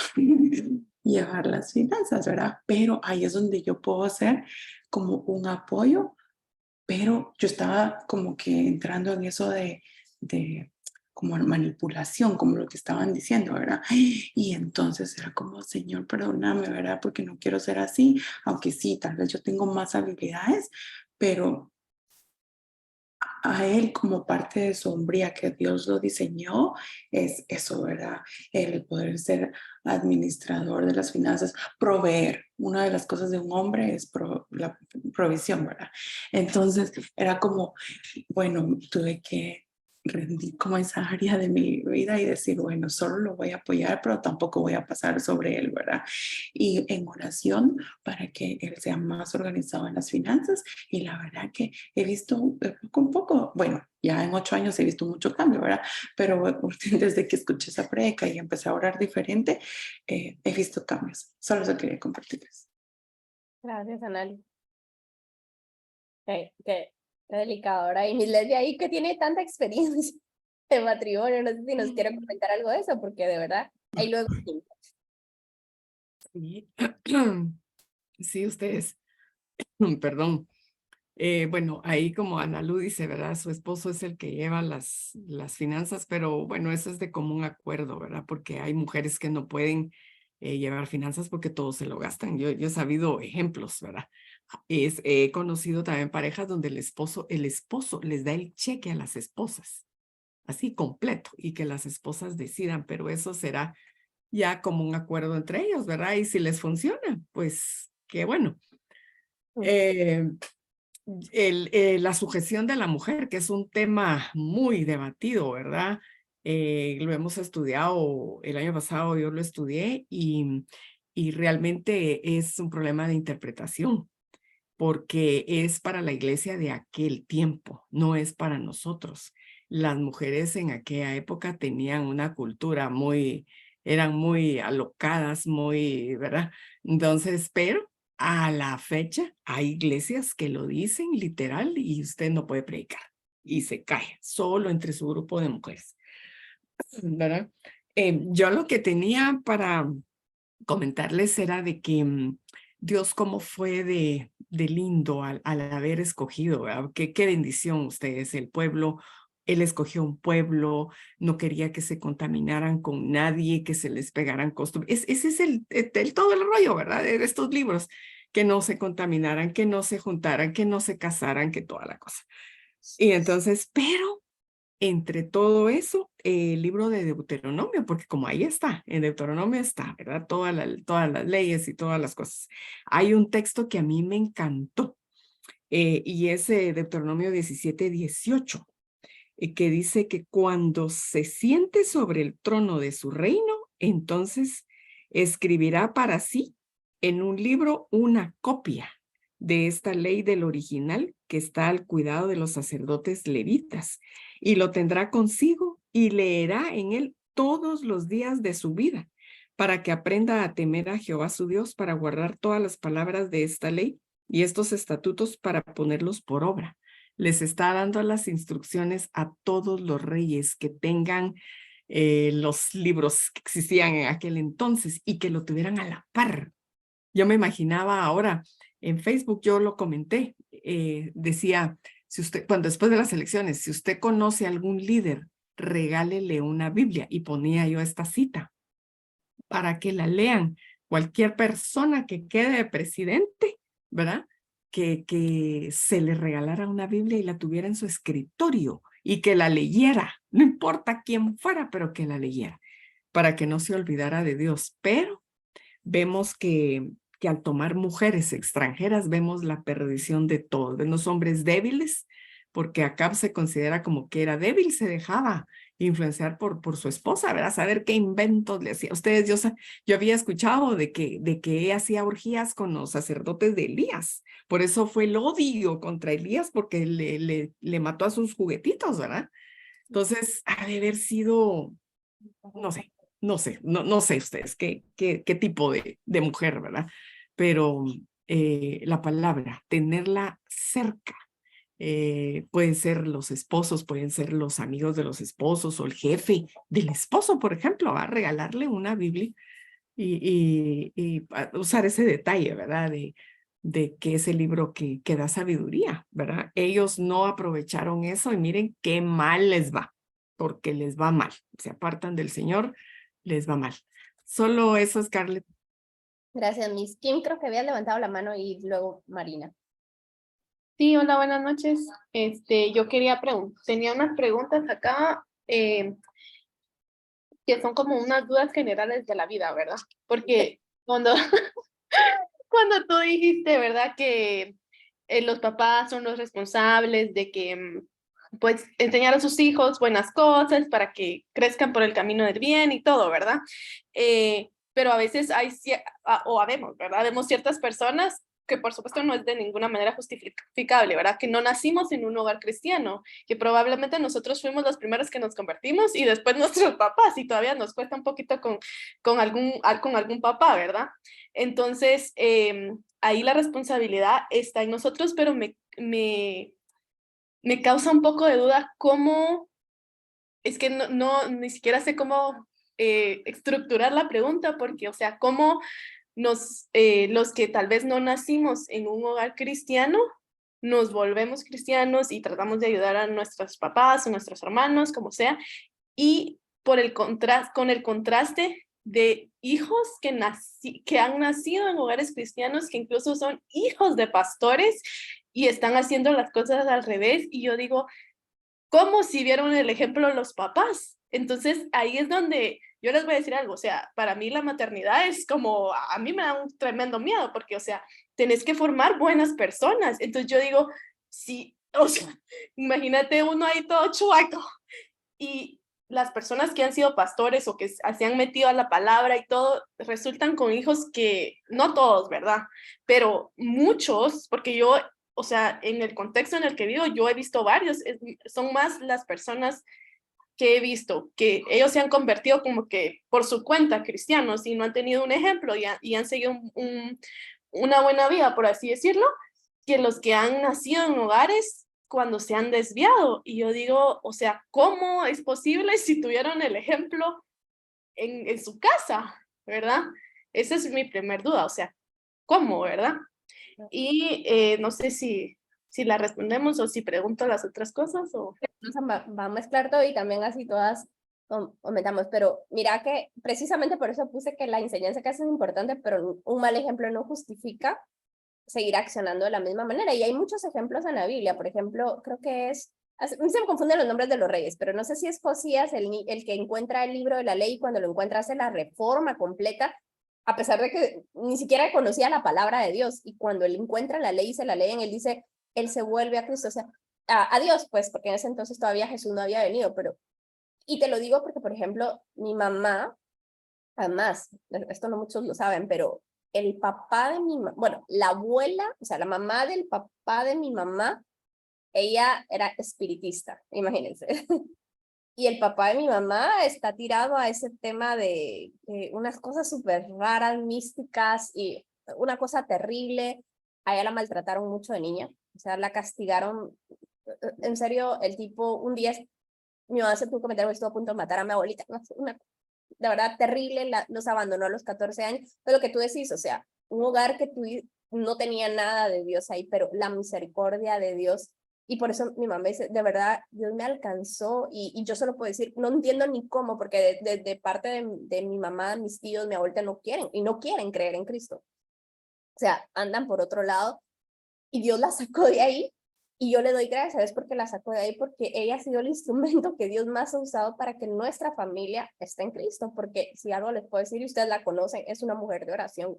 llevar las finanzas, ¿verdad? Pero ahí es donde yo puedo hacer como un apoyo, pero yo estaba como que entrando en eso de como manipulación, como lo que estaban diciendo, ¿verdad? Y entonces era como, Señor, perdóname, ¿verdad? Porque no quiero ser así, aunque sí, tal vez yo tengo más habilidades, pero a él como parte de su hombría que Dios lo diseñó, es eso, ¿verdad? El poder ser administrador de las finanzas, proveer. Una de las cosas de un hombre es la provisión, ¿verdad? Entonces era como, bueno, tuve que rendir como esa área de mi vida y decir, bueno, solo lo voy a apoyar, pero tampoco voy a pasar sobre él, ¿verdad? Y en oración para que él sea más organizado en las finanzas y la verdad que he visto de poco a poco, bueno, ya en 8 años he visto mucho cambio, ¿verdad? Pero desde que escuché esa prédica y empecé a orar diferente, he visto cambios. Solo eso quería compartirles. Gracias, Anali. Qué delicado, ¿verdad? Y Miles de ahí que tiene tanta experiencia de matrimonio, no sé si nos quiere comentar algo de eso, porque de verdad, ahí luego. Sí, sí, ustedes, perdón. Bueno, ahí como Ana Lu dice, ¿verdad? Su esposo es el que lleva las finanzas, pero bueno, eso es de común acuerdo, ¿verdad? Porque hay mujeres que no pueden llevar finanzas porque todo se lo gastan. Yo he sabido ejemplos, ¿verdad? He conocido también parejas donde el esposo les da el cheque a las esposas, así completo, y que las esposas decidan, pero eso será ya como un acuerdo entre ellos, ¿verdad? Y si les funciona, pues qué bueno. Eh, la sujeción de la mujer, que es un tema muy debatido, ¿verdad? Lo hemos estudiado el año pasado, yo lo estudié y realmente es un problema de interpretación, porque es para la iglesia de aquel tiempo, no es para nosotros. Las mujeres en aquella época tenían una cultura eran muy alocadas, muy, ¿verdad? Entonces, pero a la fecha hay iglesias que lo dicen literal y usted no puede predicar y se cae solo entre su grupo de mujeres, ¿verdad? Yo lo que tenía para comentarles era de que Dios cómo fue de lindo al haber escogido, ¿verdad? Qué bendición ustedes, el pueblo. Él escogió un pueblo, no quería que se contaminaran con nadie, que se les pegaran costumbres. Ese es todo el rollo, ¿verdad? De estos libros, que no se contaminaran, que no se juntaran, que no se casaran, que toda la cosa. Y entonces, pero entre todo eso, el libro de Deuteronomio, porque como ahí está, en Deuteronomio está, ¿verdad? Todas las leyes y todas las cosas. Hay un texto que a mí me encantó y es Deuteronomio 17:18, que dice que cuando se siente sobre el trono de su reino, entonces escribirá para sí en un libro una copia de esta ley del original que está al cuidado de los sacerdotes levitas y lo tendrá consigo y leerá en él todos los días de su vida para que aprenda a temer a Jehová su Dios, para guardar todas las palabras de esta ley y estos estatutos para ponerlos por obra. Les está dando las instrucciones a todos los reyes que tengan los libros que existían en aquel entonces y que lo tuvieran a la par. Yo me imaginaba ahora, en Facebook yo lo comenté, decía, si usted, cuando después de las elecciones, si usted conoce a algún líder, regálele una Biblia y ponía yo esta cita para que la lean cualquier persona que quede presidente, ¿verdad? que se le regalara una Biblia y la tuviera en su escritorio y que la leyera, no importa quién fuera, pero que la leyera, para que no se olvidara de Dios. Pero vemos que al tomar mujeres extranjeras, vemos la perdición de todos, de los hombres débiles, porque Acab se considera como que era débil, se dejaba influenciar por su esposa, ¿verdad? Saber qué inventos le hacía. Ustedes, yo había escuchado de que ella hacía orgías con los sacerdotes de Elías. Por eso fue el odio contra Elías, porque le mató a sus juguetitos, ¿verdad? Entonces, ha de haber sido, no sé ustedes qué tipo de mujer, ¿verdad? Pero la palabra, tenerla cerca, pueden ser los esposos, pueden ser los amigos de los esposos o el jefe del esposo, por ejemplo, va a regalarle una Biblia y usar ese detalle, ¿verdad? De que es el libro que da sabiduría, ¿verdad? Ellos no aprovecharon eso y miren qué mal les va, porque les va mal. Se apartan del Señor, les va mal. Solo eso, Scarlett. Gracias, Miss Kim. Creo que había levantado la mano y luego Marina. Sí, hola, buenas noches. Yo quería tenía unas preguntas acá que son como unas dudas generales de la vida, ¿verdad? Porque cuando, cuando tú dijiste, ¿verdad? Que los papás son los responsables de que, pues, enseñar a sus hijos buenas cosas para que crezcan por el camino del bien y todo, ¿verdad? Pero a veces habemos, ¿verdad? Vemos ciertas personas que por supuesto no es de ninguna manera justificable, ¿verdad? Que no nacimos en un hogar cristiano, que probablemente nosotros fuimos los primeros que nos convertimos y después nuestros papás, y todavía nos cuesta un poquito con algún papá, ¿verdad? Entonces, ahí la responsabilidad está en nosotros, pero me causa un poco de duda cómo, es que ni siquiera sé cómo estructurar la pregunta, porque, o sea, cómo los que tal vez no nacimos en un hogar cristiano, nos volvemos cristianos y tratamos de ayudar a nuestros papás o nuestros hermanos, como sea, y con el contraste de hijos que han nacido en hogares cristianos, que incluso son hijos de pastores y están haciendo las cosas al revés, y yo digo, ¿cómo si vieron el ejemplo los papás? Entonces ahí es donde yo les voy a decir algo, o sea, para mí la maternidad es como, a mí me da un tremendo miedo, porque, o sea, tenés que formar buenas personas. Entonces yo digo, sí, o sea, imagínate uno ahí todo chuaco y las personas que han sido pastores o que se han metido a la palabra y todo, resultan con hijos que, no todos, ¿verdad? Pero muchos, porque yo, o sea, en el contexto en el que vivo, yo he visto varios, son más las personas que he visto, que ellos se han convertido como que por su cuenta cristianos y no han tenido un ejemplo y han seguido una buena vida, por así decirlo, que los que han nacido en hogares cuando se han desviado. Y yo digo, o sea, ¿cómo es posible si tuvieron el ejemplo en su casa, verdad? Esa es mi primer duda, o sea, ¿cómo, verdad? Y no sé si la respondemos o si pregunto las otras cosas o... Va a mezclar todo y también así todas comentamos, pero mira que precisamente por eso puse que la enseñanza casi es importante, pero un mal ejemplo no justifica seguir accionando de la misma manera. Y hay muchos ejemplos en la Biblia, por ejemplo, creo que se me confunden los nombres de los reyes, pero no sé si es Josías el que encuentra el libro de la ley y cuando lo encuentra hace la reforma completa, a pesar de que ni siquiera conocía la palabra de Dios, y cuando él encuentra la ley y se la leen, él dice, él se vuelve a Cristo, o sea, a Dios, pues, porque en ese entonces todavía Jesús no había venido, pero, y te lo digo porque, por ejemplo, mi mamá, además, esto no muchos lo saben, pero el papá de mi mamá, bueno, la abuela, o sea, la mamá del papá de mi mamá, ella era espiritista, imagínense. Y el papá de mi mamá está tirado a ese tema de unas cosas súper raras, místicas y una cosa terrible. A ella la maltrataron mucho de niña, o sea, la castigaron. En serio, el tipo, un día, mi mamá se tuvo que meter, estuvo a punto de matar a mi abuelita. De verdad, terrible, los abandonó a los 14 años. Pero lo que tú decís, o sea, un hogar que tú no tenía nada de Dios ahí, pero la misericordia de Dios. Y por eso mi mamá dice, de verdad, Dios me alcanzó y yo solo puedo decir, no entiendo ni cómo, porque de parte de mi mamá, mis tíos, mi abuelita no quieren, y no quieren creer en Cristo. O sea, andan por otro lado. y Dios la sacó de ahí. Y yo le doy gracias a Dios porque la sacó de ahí, porque ella ha sido el instrumento que Dios más ha usado para que nuestra familia esté en Cristo, porque si algo les puedo decir, y ustedes la conocen, es una mujer de oración.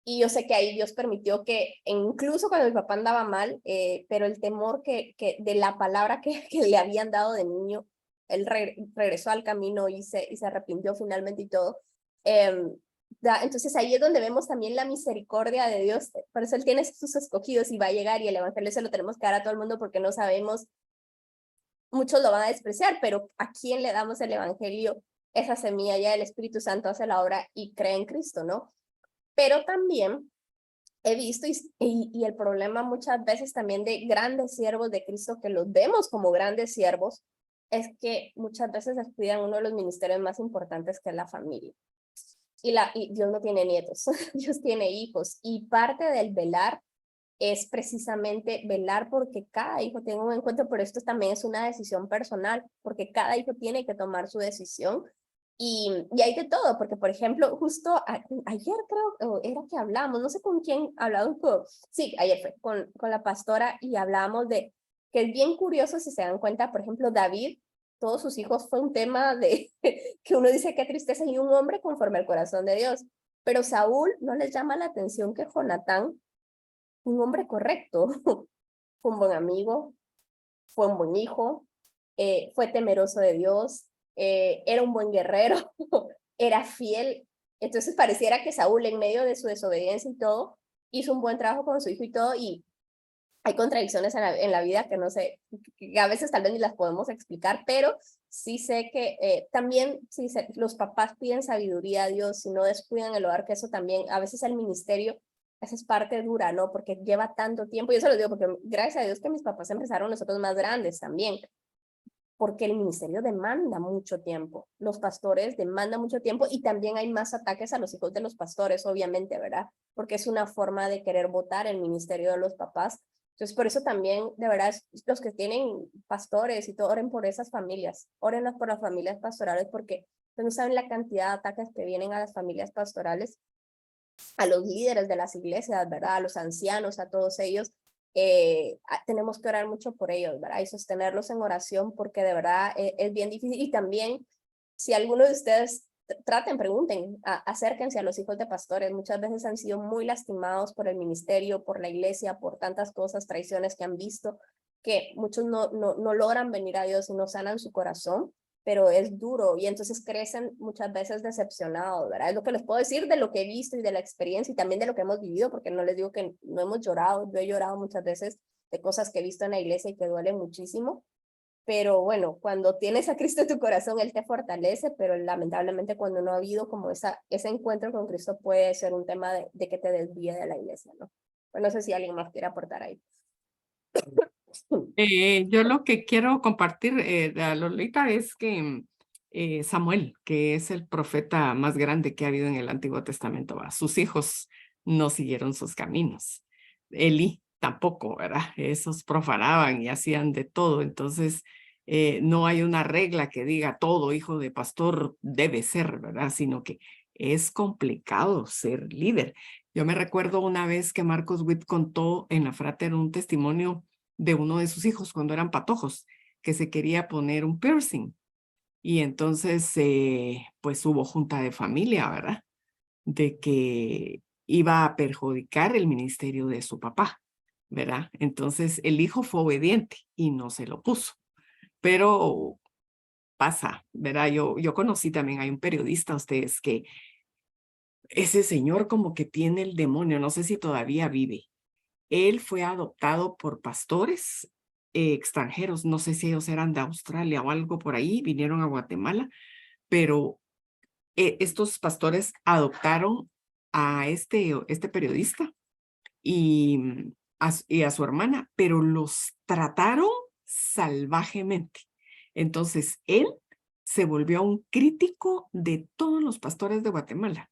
Y yo sé que ahí Dios permitió que, incluso cuando mi papá andaba mal, pero el temor que de la palabra que le habían dado de niño, él regresó al camino y se arrepintió finalmente y todo. Entonces ahí es donde vemos también la misericordia de Dios. Por eso Él tiene sus escogidos y va a llegar, y el evangelio se lo tenemos que dar a todo el mundo porque no sabemos, muchos lo van a despreciar, pero ¿a quién le damos el evangelio? Esa semilla ya del Espíritu Santo hace la obra y cree en Cristo, ¿no? Pero también he visto, y el problema muchas veces también de grandes siervos de Cristo, que los vemos como grandes siervos, es que muchas veces descuidan uno de los ministerios más importantes, que es la familia. Y Dios no tiene nietos, Dios tiene hijos, y parte del velar es precisamente velar porque cada hijo tenga un encuentro, pero esto también es una decisión personal, porque cada hijo tiene que tomar su decisión. Y hay de todo, porque por ejemplo, justo ayer creo, era que hablamos, no sé con quién hablamos, sí, ayer fue con la pastora, y hablamos de que es bien curioso, si se dan cuenta, por ejemplo, David, todos sus hijos fue un tema de que uno dice qué tristeza, y un hombre conforme al corazón de Dios, pero Saúl no les llama la atención que Jonatán, un hombre correcto, fue un buen amigo, fue un buen hijo, fue temeroso de Dios, era un buen guerrero, era fiel. Entonces pareciera que Saúl, en medio de su desobediencia y todo, hizo un buen trabajo con su hijo y todo, y hay contradicciones en la vida que no sé, que a veces tal vez ni las podemos explicar, pero sí sé que también si los papás piden sabiduría a Dios, si no descuidan el hogar, que eso también, a veces el ministerio, esa es parte dura, ¿no? Porque lleva tanto tiempo, y eso lo digo porque gracias a Dios que mis papás empezaron nosotros más grandes también, porque el ministerio demanda mucho tiempo, los pastores demandan mucho tiempo, y también hay más ataques a los hijos de los pastores, obviamente, ¿verdad? Porque es una forma de querer votar el ministerio de los papás. Entonces, por eso también, de verdad, los que tienen pastores y todo, oren por esas familias, oren por las familias pastorales, porque no saben la cantidad de ataques que vienen a las familias pastorales, a los líderes de las iglesias, ¿verdad? A los ancianos, a todos ellos. Tenemos que orar mucho por ellos, ¿verdad? Y sostenerlos en oración, porque de verdad es bien difícil. Y también, si alguno de ustedes traten, pregunten, acérquense a los hijos de pastores. Muchas veces han sido muy lastimados por el ministerio, por la iglesia, por tantas cosas, traiciones que han visto, que muchos no logran venir a Dios y no sanan su corazón, pero es duro, y entonces crecen muchas veces decepcionados, ¿verdad? Es lo que les puedo decir de lo que he visto y de la experiencia, y también de lo que hemos vivido, porque no les digo que no hemos llorado. Yo he llorado muchas veces de cosas que he visto en la iglesia y que duelen muchísimo, pero bueno, cuando tienes a Cristo en tu corazón, Él te fortalece, pero lamentablemente cuando no ha habido como ese encuentro con Cristo, puede ser un tema de que te desvíe de la iglesia, ¿no? Pues no sé si alguien más quiere aportar ahí. Yo lo que quiero compartir, a Lolita, es que Samuel, que es el profeta más grande que ha habido en el Antiguo Testamento, sus hijos no siguieron sus caminos. Elí tampoco, ¿verdad? Esos profanaban y hacían de todo. Entonces, no hay una regla que diga todo hijo de pastor debe ser, ¿verdad? Sino que es complicado ser líder. Yo me recuerdo una vez que Marcos Witt contó en la Frater un testimonio de uno de sus hijos cuando eran patojos, que se quería poner un piercing. Y entonces, pues hubo junta de familia, ¿verdad? De que iba a perjudicar el ministerio de su papá, ¿verdad? Entonces, el hijo fue obediente y no se lo puso. Pero pasa, ¿verdad? Yo conocí también, hay un periodista, ustedes, que ese señor como que tiene el demonio, no sé si todavía vive. Él fue adoptado por pastores extranjeros, no sé si ellos eran de Australia o algo por ahí, vinieron a Guatemala, pero estos pastores adoptaron a este periodista y a su hermana, pero los trataron salvajemente. Entonces, él se volvió un crítico de todos los pastores de Guatemala.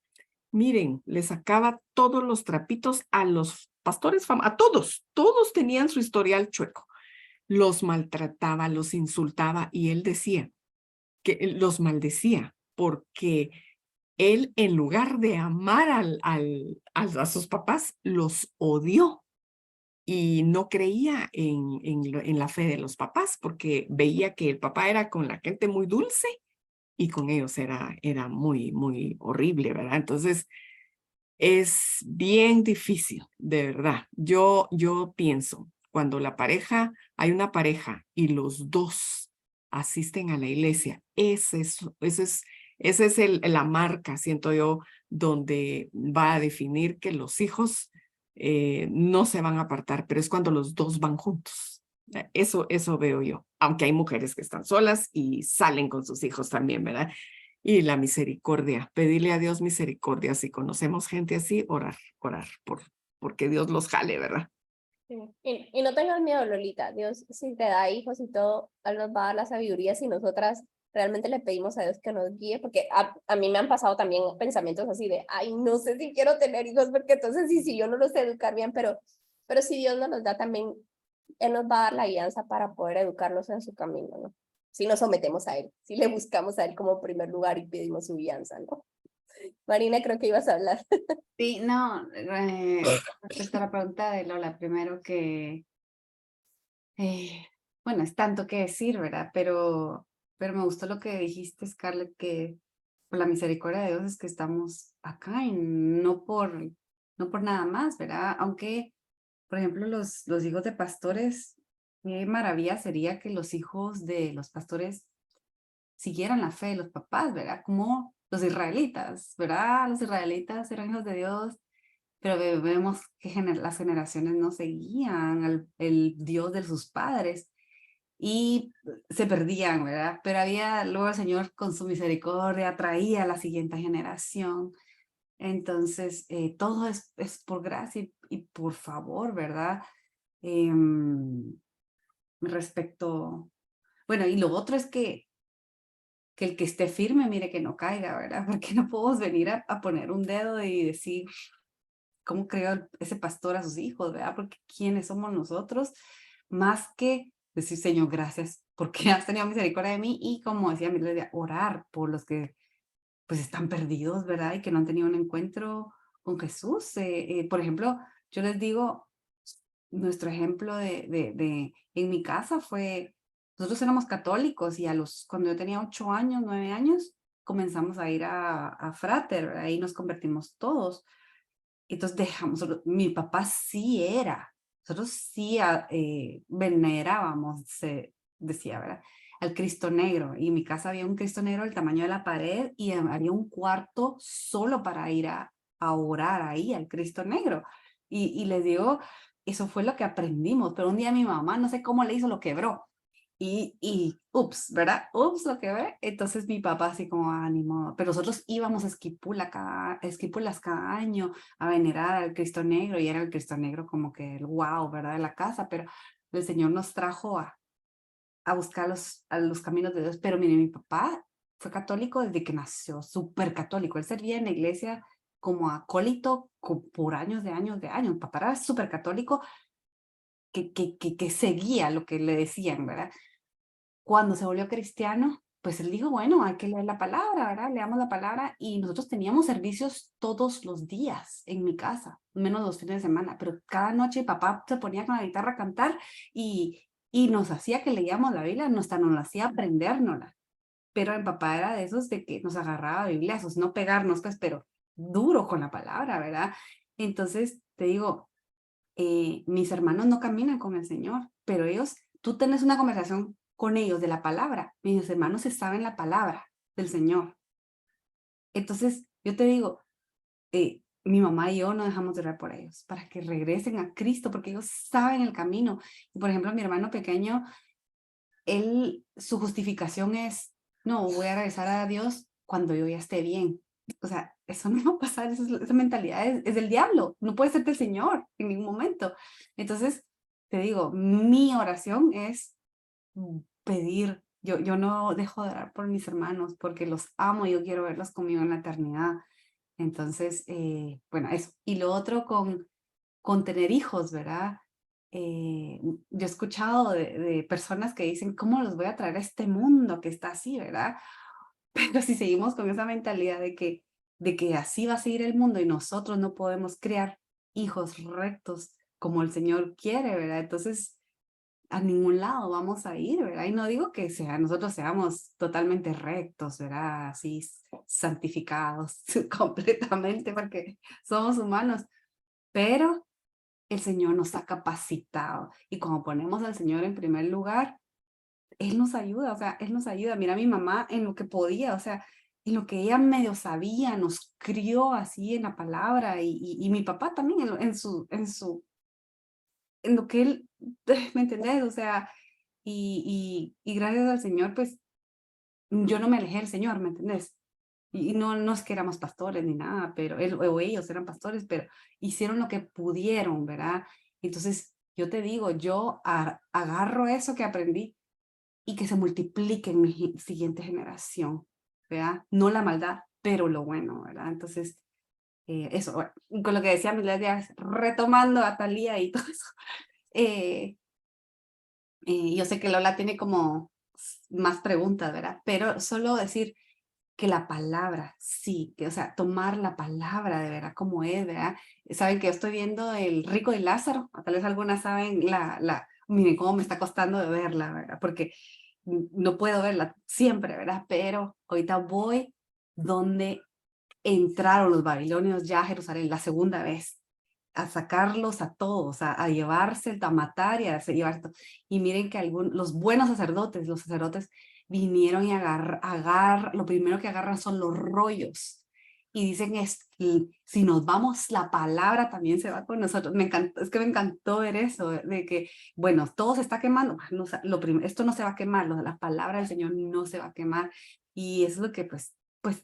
Miren, le sacaba todos los trapitos a los pastores, a todos tenían su historial chueco. Los maltrataba, los insultaba, y él decía que los maldecía porque él, en lugar de amar a sus papás, los odió. y no creía en la fe de los papás porque veía que el papá era con la gente muy dulce y con ellos era muy, muy horrible, ¿verdad? Entonces, es bien difícil, de verdad. Yo pienso, cuando hay una pareja y los dos asisten a la iglesia, esa es la marca, siento yo, donde va a definir que los hijos no se van a apartar, pero es cuando los dos van juntos. Eso veo yo, aunque hay mujeres que están solas y salen con sus hijos también, ¿verdad? Y la misericordia, pedirle a Dios misericordia. Si conocemos gente así, orar porque Dios los jale, ¿verdad? Sí. Y no tengas miedo, Lolita. Dios, si te da hijos y todo, Él nos va a dar la sabiduría si nosotras realmente le pedimos a Dios que nos guíe, porque a mí me han pasado también pensamientos así de, ay, no sé si quiero tener hijos, porque entonces si yo no los sé educar bien, pero si Dios nos los da también, Él nos va a dar la guianza para poder educarlos en su camino, ¿no? Si nos sometemos a Él, si le buscamos a Él como primer lugar y pedimos su guianza, ¿no? Marina, creo que ibas a hablar. Sí, no, respecto a la pregunta de Lola, primero que, bueno, es tanto que decir, ¿verdad? Pero me gustó lo que dijiste, Scarlett, que por la misericordia de Dios es que estamos acá y no por nada más, ¿verdad? Aunque, por ejemplo, los hijos de pastores, qué maravilla sería que los hijos de los pastores siguieran la fe de los papás, ¿verdad? Como los israelitas, ¿verdad? Los israelitas eran hijos de Dios, pero vemos que las generaciones no seguían el Dios de sus padres y se perdían, ¿verdad? Pero luego el Señor con su misericordia traía a la siguiente generación. Entonces, todo es por gracia y por favor, ¿verdad? Respecto, bueno, y lo otro es que el que esté firme, mire que no caiga, ¿verdad? Porque no podemos venir a poner un dedo y decir cómo creó ese pastor a sus hijos, ¿verdad? Porque quiénes somos nosotros, más que decir, Señor, gracias, porque has tenido misericordia de mí, y como decía mi iglesia, orar por los que pues están perdidos, ¿verdad? Y que no han tenido un encuentro con Jesús. Por ejemplo, yo les digo, nuestro ejemplo en mi casa fue, nosotros éramos católicos y cuando yo tenía 8 años, 9 años, comenzamos a ir a Frater, ¿verdad? Ahí nos convertimos todos. Entonces mi papá sí era, nosotros sí venerábamos, se decía, ¿verdad? Al Cristo Negro. Y en mi casa había un Cristo Negro del tamaño de la pared y había un cuarto solo para ir a orar ahí al Cristo Negro. Y les digo, eso fue lo que aprendimos, pero un día mi mamá, no sé cómo le hizo, lo quebró. Ups, ¿verdad? Ups, lo que ve. Entonces mi papá así como ánimo, pero nosotros íbamos a Esquipulas cada año a venerar al Cristo Negro, y era el Cristo Negro como que el wow, ¿verdad? De la casa, pero el Señor nos trajo a buscar a los caminos de Dios. Pero mire, mi papá fue católico desde que nació, súper católico. Él servía en la iglesia como acólito por años de años de años. Mi papá era súper católico que seguía lo que le decían, ¿verdad? Cuando se volvió cristiano, pues él dijo, bueno, hay que leer la palabra, ¿verdad? Leamos la palabra, y nosotros teníamos servicios todos los días en mi casa, menos los fines de semana, pero cada noche papá se ponía con la guitarra a cantar y nos hacía que leíamos la Biblia, nos la hacía aprendérnosla. Pero mi papá era de esos de que nos agarraba bibliazos, no pegarnos, pues, pero duro con la palabra, ¿verdad? Entonces, te digo, mis hermanos no caminan con el Señor, pero tú tienes una conversación con ellos de la palabra, mis hermanos se saben la palabra del Señor. Entonces, yo te digo, mi mamá y yo no dejamos de orar por ellos, para que regresen a Cristo, porque ellos saben el camino. Y por ejemplo, mi hermano pequeño, su justificación es, no, voy a regresar a Dios cuando yo ya esté bien. O sea, eso no va a pasar, esa mentalidad es del diablo, no puede ser del Señor en ningún momento. Entonces, te digo, mi oración es pedir, yo no dejo de orar por mis hermanos porque los amo y yo quiero verlos conmigo en la eternidad. Entonces, bueno, eso. Y lo otro con tener hijos, ¿verdad? Yo he escuchado de personas que dicen, ¿cómo los voy a traer a este mundo que está así, ¿verdad? Pero si seguimos con esa mentalidad de que así va a seguir el mundo y nosotros no podemos crear hijos rectos como el Señor quiere, ¿verdad? Entonces, a ningún lado vamos a ir, ¿verdad? Y no digo que nosotros seamos totalmente rectos, ¿verdad? Así santificados completamente, porque somos humanos, pero el Señor nos ha capacitado. Y cuando ponemos al Señor en primer lugar, Él nos ayuda, o sea, Él nos ayuda. Mira, mi mamá en lo que podía, o sea, en lo que ella medio sabía, nos crió así en la palabra, y mi papá también en lo que él, ¿me entendés? O sea, y gracias al Señor, pues, yo no me alejé del Señor, ¿me entendés? Y no es que éramos pastores ni nada, pero él o ellos eran pastores, pero hicieron lo que pudieron, ¿verdad? Entonces, yo te digo, yo agarro eso que aprendí y que se multiplique en mi siguiente generación, ¿verdad? No la maldad, pero lo bueno, ¿verdad? Entonces, eso, bueno, con lo que decía Milesia, retomando a Thalía y todo eso, yo sé que Lola tiene como más preguntas, ¿verdad? Pero solo decir que la palabra, sí, que, o sea, tomar la palabra de verdad como es, ¿verdad? Saben que yo estoy viendo El Rico y Lázaro, o tal vez algunas saben miren cómo me está costando de verla, ¿verdad? Porque no puedo verla siempre, ¿verdad? Pero ahorita voy donde entraron los babilonios ya a Jerusalén la segunda vez, a sacarlos a todos, a llevarse, a matar y a llevar. Y miren que los buenos sacerdotes, los sacerdotes vinieron y lo primero que agarran son los rollos. Y dicen, si nos vamos, la palabra también se va con nosotros. Es que me encantó ver eso, de que, bueno, todo se está quemando. Esto no se va a quemar, la palabra del Señor no se va a quemar. Y eso es lo que pues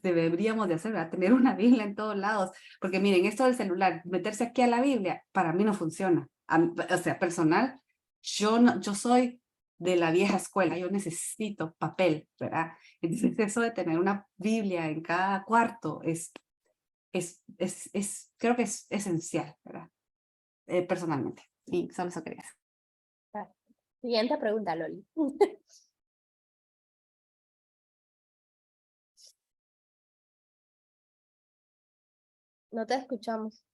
deberíamos de hacer, ¿verdad? Tener una Biblia en todos lados, porque miren, esto del celular, meterse aquí a la Biblia, para mí no funciona. O sea, personal, yo soy de la vieja escuela, yo necesito papel, ¿verdad? Entonces eso de tener una Biblia en cada cuarto creo que es esencial, ¿verdad? Personalmente, y solo eso quería decir. Siguiente pregunta, Loli. No te escuchamos.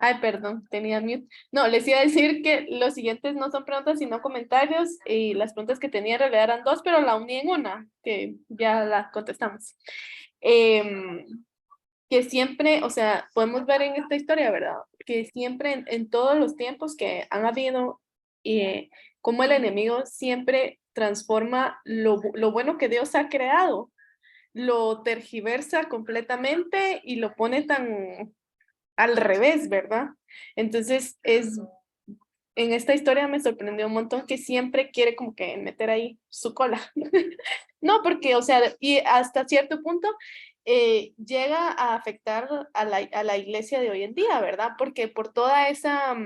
Ay, perdón, tenía mute. No, les iba a decir que los siguientes no son preguntas, sino comentarios, y las preguntas que tenía en realidad eran dos, pero la uní en una, que ya la contestamos. Que siempre, o sea, podemos ver en esta historia, ¿verdad? Que siempre en todos los tiempos que han habido, como el enemigo siempre transforma lo bueno que Dios ha creado, lo tergiversa completamente y lo pone tan al revés, ¿verdad? Entonces, en esta historia me sorprendió un montón que siempre quiere como que meter ahí su cola. No, porque, o sea, y hasta cierto punto llega a afectar a la iglesia de hoy en día, ¿verdad? Porque por toda esa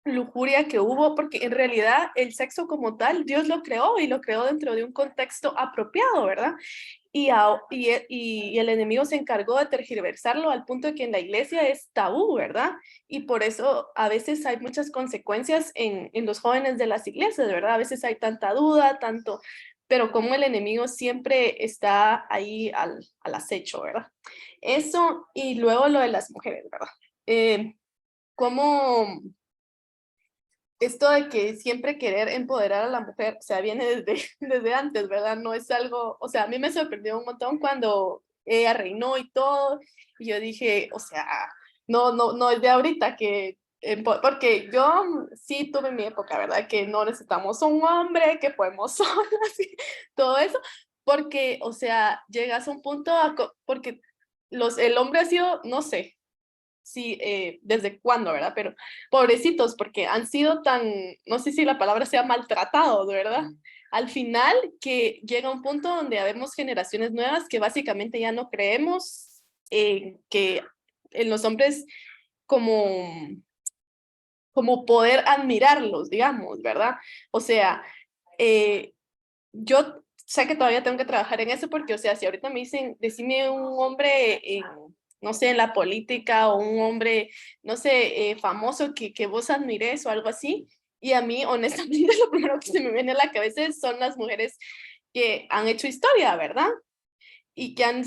lujuria que hubo, porque en realidad el sexo como tal, Dios lo creó y lo creó dentro de un contexto apropiado, ¿verdad? Y el enemigo se encargó de tergiversarlo al punto de que en la iglesia es tabú, ¿verdad? Y por eso a veces hay muchas consecuencias en los jóvenes de las iglesias, ¿verdad? A veces hay tanta duda, pero como el enemigo siempre está ahí al acecho, ¿verdad? Eso, y luego lo de las mujeres, ¿verdad? Cómo esto de que siempre querer empoderar a la mujer, o sea, viene desde antes, ¿verdad? No es algo, o sea, a mí me sorprendió un montón cuando ella reinó y todo, y yo dije, o sea, no es de ahorita porque yo sí tuve mi época, ¿verdad? Que no necesitamos un hombre, que podemos solas y todo eso, porque, o sea, llegas a un punto, porque el hombre ha sido, no sé, sí, desde cuándo, ¿verdad? Pero pobrecitos, porque han sido no sé si la palabra sea maltratados, ¿verdad? Al final que llega un punto donde habemos generaciones nuevas que básicamente ya no creemos que en los hombres como, como poder admirarlos, digamos, ¿verdad? O sea, yo sé que todavía tengo que trabajar en eso porque, o sea, si ahorita me dicen, decime un hombre no sé, en la política o un hombre, no sé, famoso que vos admires o algo así, y a mí, honestamente, lo primero que se me viene a la cabeza son las mujeres que han hecho historia, ¿verdad? Y que han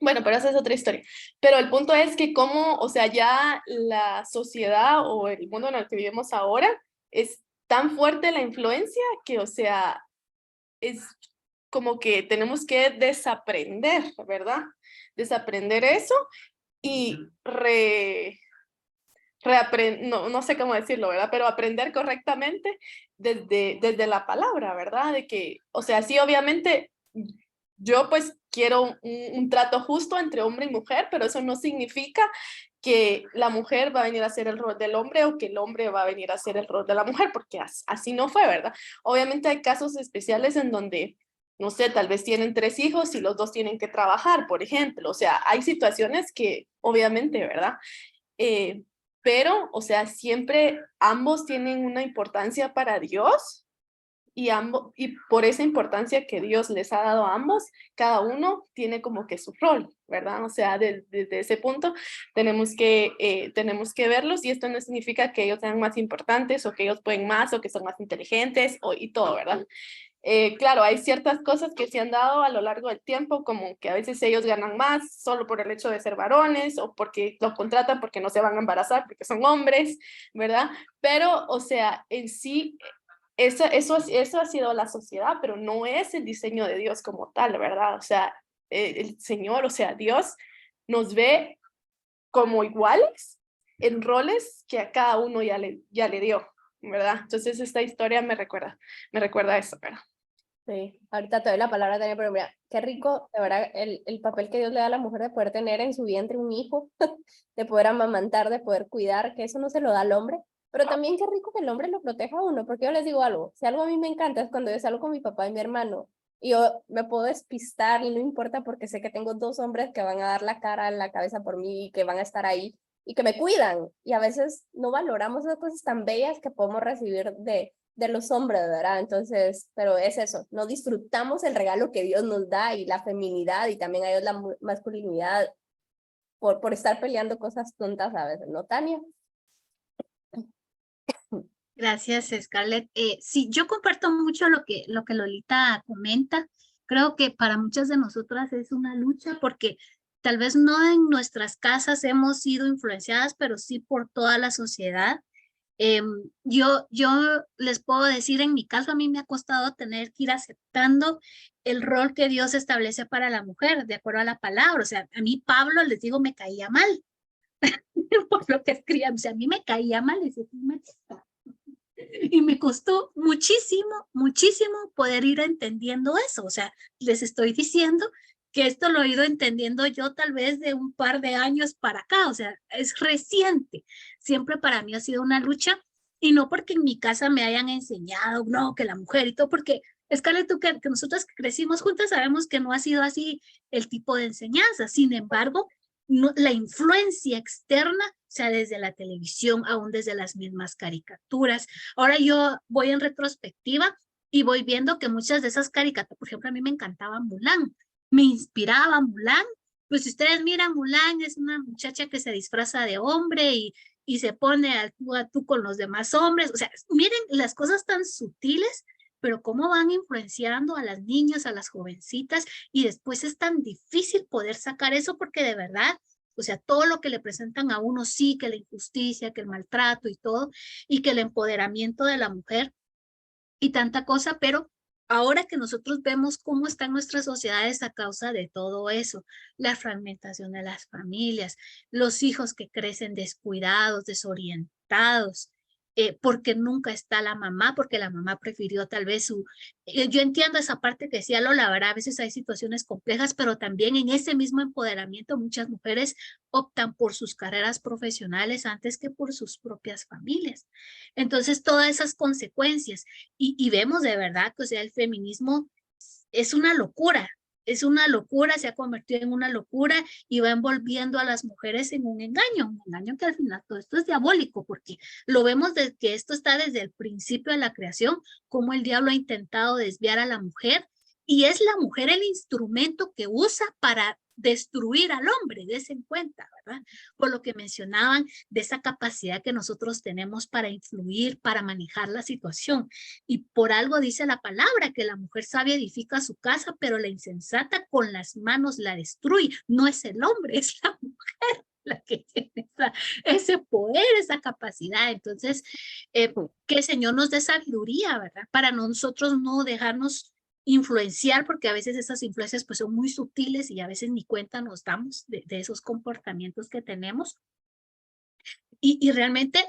Bueno, pero esa es otra historia. Pero el punto es que como, o sea, ya la sociedad o el mundo en el que vivimos ahora es tan fuerte la influencia que, o sea, es como que tenemos que desaprender, ¿verdad? Desaprender eso y no, no sé cómo decirlo, ¿verdad? Pero aprender correctamente desde la palabra, ¿verdad? De que, o sea, sí, obviamente yo pues quiero un trato justo entre hombre y mujer, pero eso no significa que la mujer va a venir a hacer el rol del hombre o que el hombre va a venir a hacer el rol de la mujer, porque así no fue, ¿verdad? Obviamente hay casos especiales en donde, no sé, tal vez tienen 3 hijos y los dos tienen que trabajar, por ejemplo. O sea, hay situaciones que obviamente, ¿verdad? Eh, pero, o sea, siempre ambos tienen una importancia para Dios y por esa importancia que Dios les ha dado a ambos, cada uno tiene como que su rol, ¿verdad? O sea, desde ese punto tenemos que verlos y esto no significa que ellos sean más importantes o que ellos pueden más o que son más inteligentes y todo, ¿verdad? Claro, hay ciertas cosas que se han dado a lo largo del tiempo, como que a veces ellos ganan más solo por el hecho de ser varones o porque los contratan porque no se van a embarazar porque son hombres, ¿verdad? Pero, o sea, en sí, eso ha sido la sociedad, pero no es el diseño de Dios como tal, ¿verdad? O sea, el Señor, o sea, Dios nos ve como iguales en roles que a cada uno ya le dio, ¿verdad? Entonces esta historia me recuerda a eso, ¿verdad? Sí, ahorita te doy la palabra, Tania, pero mira, qué rico, de verdad, el papel que Dios le da a la mujer de poder tener en su vientre un hijo, de poder amamantar, de poder cuidar, que eso no se lo da al hombre, pero también qué rico que el hombre lo proteja a uno, porque yo les digo algo, si algo a mí me encanta es cuando yo salgo con mi papá y mi hermano, y yo me puedo despistar y no importa porque sé que tengo 2 hombres que van a dar la cara en la cabeza por mí y que van a estar ahí y que me cuidan, y a veces no valoramos esas cosas tan bellas que podemos recibir de los hombres, ¿verdad? Entonces, pero es eso, no disfrutamos el regalo que Dios nos da y la feminidad y también hay la masculinidad por estar peleando cosas tontas a veces, ¿no, Tania? Gracias, Scarlett. Sí, yo comparto mucho lo que Lolita comenta. Creo que para muchas de nosotras es una lucha porque tal vez no en nuestras casas hemos sido influenciadas, pero sí por toda la sociedad. Yo les puedo decir, en mi caso, a mí me ha costado tener que ir aceptando el rol que Dios establece para la mujer, de acuerdo a la palabra. O sea, a mí Pablo, les digo, me caía mal por lo que escribía. O sea, a mí me caía mal y me costó muchísimo, muchísimo poder ir entendiendo eso. O sea, les estoy diciendo que esto lo he ido entendiendo yo tal vez de un par de años para acá, o sea, es reciente. Siempre para mí ha sido una lucha y no porque en mi casa me hayan enseñado, no, que la mujer y todo, porque Scarlett, tú que nosotros que crecimos juntas sabemos que no ha sido así el tipo de enseñanza. Sin embargo, no, la influencia externa, o sea, desde la televisión, aún desde las mismas caricaturas. Ahora yo voy en retrospectiva y voy viendo que muchas de esas caricaturas, por ejemplo, a mí me encantaba Mulan, me inspiraba Mulan. Pues si ustedes miran, Mulan es una muchacha que se disfraza de hombre y se pone a tú con los demás hombres. O sea, miren las cosas tan sutiles, pero cómo van influenciando a las niñas, a las jovencitas, y después es tan difícil poder sacar eso porque de verdad, o sea, todo lo que le presentan a uno, sí, que la injusticia, que el maltrato y todo, y que el empoderamiento de la mujer y tanta cosa, pero ahora que nosotros vemos cómo están nuestras sociedades a causa de todo eso, la fragmentación de las familias, los hijos que crecen descuidados, desorientados, porque nunca está la mamá, porque la mamá prefirió tal vez yo entiendo esa parte que decía Lola, ¿verdad? A veces hay situaciones complejas, pero también en ese mismo empoderamiento muchas mujeres optan por sus carreras profesionales antes que por sus propias familias. Entonces, todas esas consecuencias, y vemos de verdad que, o sea, el feminismo es una locura, se ha convertido en una locura y va envolviendo a las mujeres en un engaño que al final todo esto es diabólico, porque lo vemos desde que esto está desde el principio de la creación, cómo el diablo ha intentado desviar a la mujer y es la mujer el instrumento que usa para destruir al hombre, des en cuenta, ¿verdad? Por lo que mencionaban de esa capacidad que nosotros tenemos para influir, para manejar la situación. Y por algo dice la palabra que la mujer sabia edifica su casa, pero la insensata con las manos la destruye. No es el hombre, es la mujer la que tiene ese poder, esa capacidad. Entonces, que el Señor nos dé sabiduría, ¿verdad? Para nosotros no dejarnos influenciar, porque a veces esas influencias pues son muy sutiles y a veces ni cuenta nos damos de esos comportamientos que tenemos. Y realmente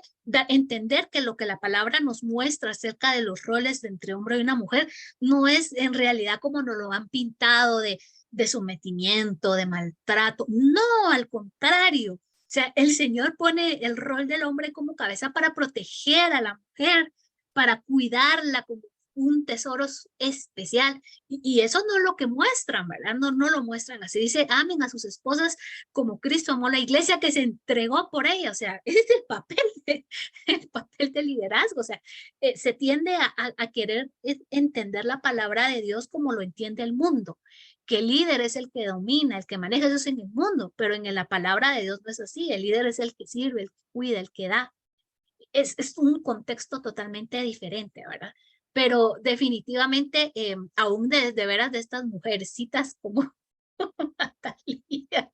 entender que lo que la palabra nos muestra acerca de los roles de entre hombre y una mujer no es en realidad como nos lo han pintado de sometimiento, de maltrato. No, al contrario. O sea, el Señor pone el rol del hombre como cabeza para proteger a la mujer, para cuidarla como un tesoro especial. Y eso no es lo que muestran, ¿verdad? No lo muestran así. Dice, amen a sus esposas como Cristo amó la iglesia que se entregó por ella. O sea, ese es el papel de liderazgo. O sea, se tiende a querer entender la palabra de Dios como lo entiende el mundo, que el líder es el que domina, el que maneja eso en el mundo, pero en la palabra de Dios no es así. El líder es el que sirve, el que cuida, el que da. Es un contexto totalmente diferente, ¿verdad? Pero definitivamente, aún de veras de estas mujercitas como Natalia,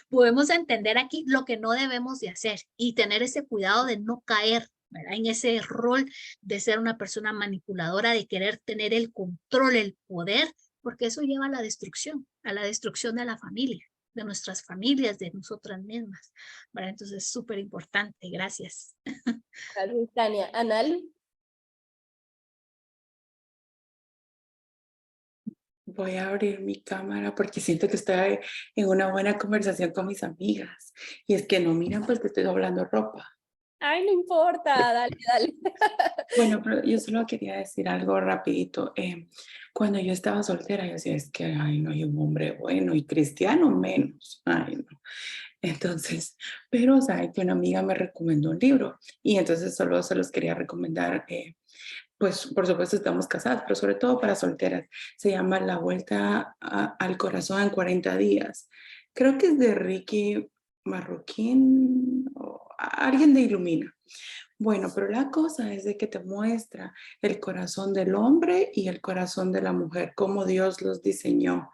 podemos entender aquí lo que no debemos de hacer y tener ese cuidado de no caer, ¿verdad? En ese rol de ser una persona manipuladora, de querer tener el control, el poder, porque eso lleva a la destrucción de la familia, de nuestras familias, de nosotras mismas, ¿verdad? Entonces es súper importante. Gracias. Gracias, Tania. Anal. Voy a abrir mi cámara porque siento que estoy en una buena conversación con mis amigas. Y es que no miran, pues que estoy doblando ropa. Ay, no importa, dale, dale. Bueno, pero yo solo quería decir algo rapidito. Cuando yo estaba soltera, yo decía, es que, ay, no hay un hombre bueno y cristiano menos. Ay, no. Entonces, pero, o sea, que una amiga me recomendó un libro y entonces solo se los quería recomendar. Pues, por supuesto, estamos casadas, pero sobre todo para solteras. Se llama La Vuelta al Corazón en 40 días. Creo que es de Ricky Marroquín o alguien de Ilumina. Bueno, pero la cosa es de que te muestra el corazón del hombre y el corazón de la mujer, cómo Dios los diseñó.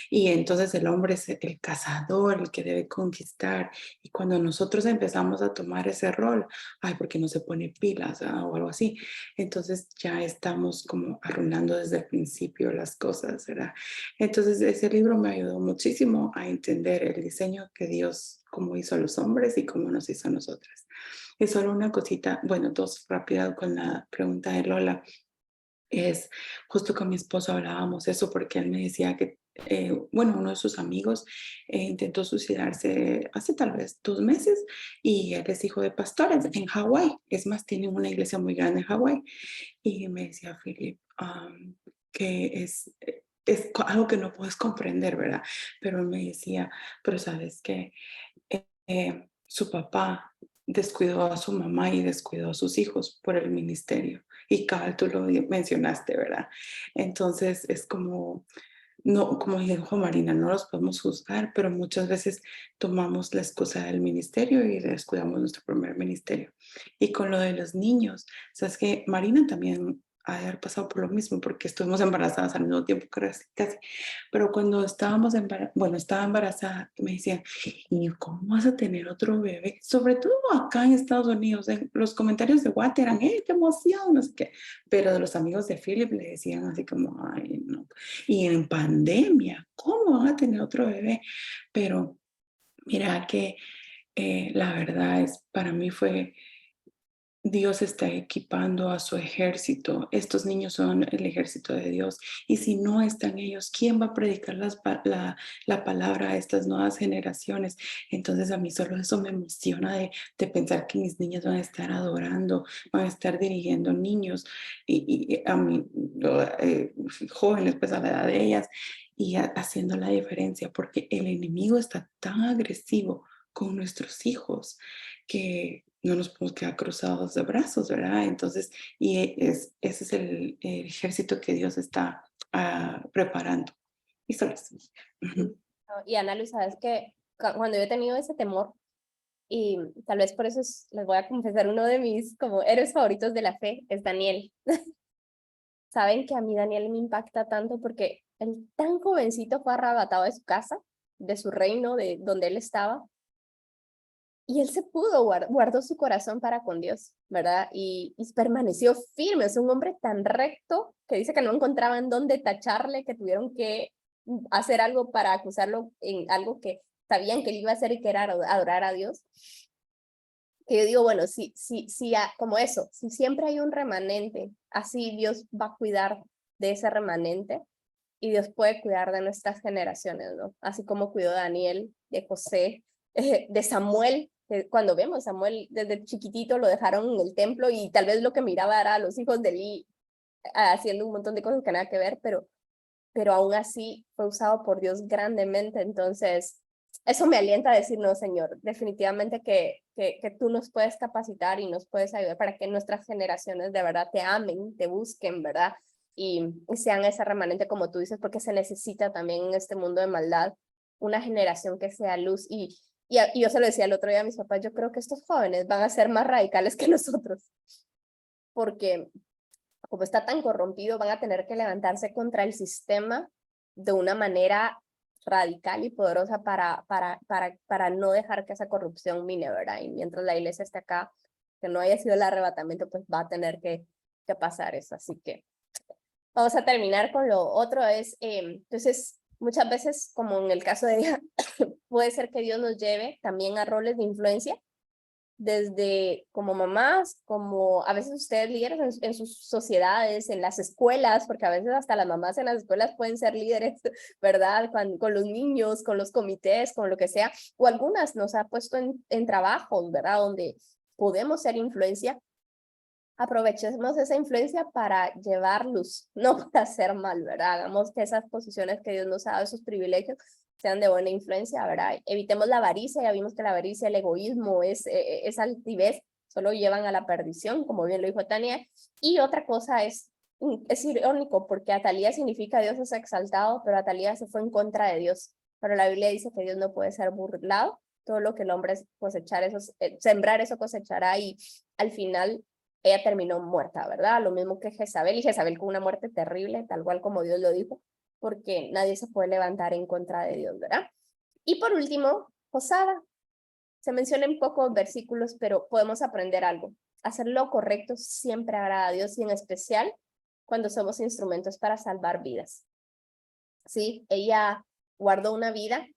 Y entonces el hombre es el cazador, el que debe conquistar. Y cuando nosotros empezamos a tomar ese rol, ay, porque no se pone pilas o algo así, entonces ya estamos como arruinando desde el principio las cosas, ¿verdad? Entonces ese libro me ayudó muchísimo a entender el diseño que Dios, cómo hizo a los hombres y cómo nos hizo a nosotras. Y solo una cosita, bueno, dos rápidas con la pregunta de Lola. Es justo con mi esposo hablábamos eso porque él me decía que, bueno, uno de sus amigos intentó suicidarse hace tal vez 2 meses y él es hijo de pastores en Hawái. Es más, tienen una iglesia muy grande en Hawái. Y me decía Philip que es algo que no puedes comprender, ¿verdad? Pero él me decía, pero sabes que su papá descuidó a su mamá y descuidó a sus hijos por el ministerio. Y cabal, tú lo mencionaste, ¿verdad? Entonces es como, no, como dijo Marina, no los podemos juzgar, pero muchas veces tomamos la excusa del ministerio y descuidamos nuestro primer ministerio. Y con lo de los niños, sabes que Marina también ha de haber pasado por lo mismo, porque estuvimos embarazadas al mismo tiempo, casi. Pero cuando estábamos estaba embarazada, me decían, ¿y cómo vas a tener otro bebé? Sobre todo acá en Estados Unidos, en los comentarios de WhatsApp eran, qué emoción, no sé qué. Pero de los amigos de Philip le decían así como, ay, no. Y en pandemia, ¿cómo van a tener otro bebé? Pero mira que la verdad es, para mí fue Dios está equipando a su ejército. Estos niños son el ejército de Dios. Y si no están ellos, ¿quién va a predicar la palabra a estas nuevas generaciones? Entonces a mí solo eso me emociona de pensar que mis niñas van a estar adorando, van a estar dirigiendo niños y a mí, jóvenes pues a la edad de ellas y haciendo la diferencia porque el enemigo está tan agresivo con nuestros hijos que no nos podemos quedar cruzados de brazos, ¿verdad? Entonces, ese es el ejército que Dios está preparando. Y solo eso. Y Ana Luis, sabes que cuando yo he tenido ese temor, y tal vez por eso les voy a confesar, uno de mis como héroes favoritos de la fe es Daniel. Saben que a mí Daniel me impacta tanto porque él tan jovencito fue arrebatado de su casa, de su reino, de donde él estaba, y él se pudo, guardó su corazón para con Dios, ¿verdad? Y permaneció firme, es un hombre tan recto que dice que no encontraban dónde tacharle, que tuvieron que hacer algo para acusarlo en algo que sabían que él iba a hacer y que era adorar a Dios. Que yo digo, bueno, sí, como eso, si siempre hay un remanente, así Dios va a cuidar de ese remanente y Dios puede cuidar de nuestras generaciones, ¿no? Así como cuidó de Daniel, de José, de Samuel, que cuando vemos Samuel desde chiquitito lo dejaron en el templo y tal vez lo que miraba era a los hijos de Eli haciendo un montón de cosas que nada que ver, pero aún así fue usado por Dios grandemente, entonces eso me alienta a decir, no, Señor, definitivamente que tú nos puedes capacitar y nos puedes ayudar para que nuestras generaciones de verdad te amen, te busquen, ¿verdad? Y sean ese remanente como tú dices, porque se necesita también en este mundo de maldad una generación que sea luz. Y yo se lo decía el otro día a mis papás, yo creo que estos jóvenes van a ser más radicales que nosotros, porque como está tan corrompido, van a tener que levantarse contra el sistema de una manera radical y poderosa para no dejar que esa corrupción mine, ¿verdad? Y mientras la iglesia esté acá, que no haya sido el arrebatamiento, pues va a tener que pasar eso. Así que vamos a terminar con lo otro, entonces, muchas veces, como en el caso de ella, puede ser que Dios nos lleve también a roles de influencia, desde como mamás, como a veces ustedes líderes en sus sociedades, en las escuelas, porque a veces hasta las mamás en las escuelas pueden ser líderes, ¿verdad? Con los niños, con los comités, con lo que sea, o algunas nos ha puesto en trabajos, ¿verdad? Donde podemos ser influencia. Aprovechemos esa influencia para llevar luz, no para hacer mal, ¿verdad? Hagamos que esas posiciones que Dios nos ha dado, esos privilegios, sean de buena influencia, ¿verdad? Evitemos la avaricia, ya vimos que la avaricia, el egoísmo, es altivez, solo llevan a la perdición, como bien lo dijo Tania. Y otra cosa es irónico, porque Atalía significa Dios es exaltado, pero Atalía se fue en contra de Dios. Pero la Biblia dice que Dios no puede ser burlado, todo lo que el hombre es cosechar, sembrar eso cosechará, y al final ella terminó muerta, ¿verdad? Lo mismo que Jezabel, y Jezabel con una muerte terrible, tal cual como Dios lo dijo, porque nadie se puede levantar en contra de Dios, ¿verdad? Y por último, Josada. Se menciona en pocos versículos, pero podemos aprender algo. Hacer lo correcto siempre agrada a Dios, y en especial cuando somos instrumentos para salvar vidas. Sí, ella guardó una vida,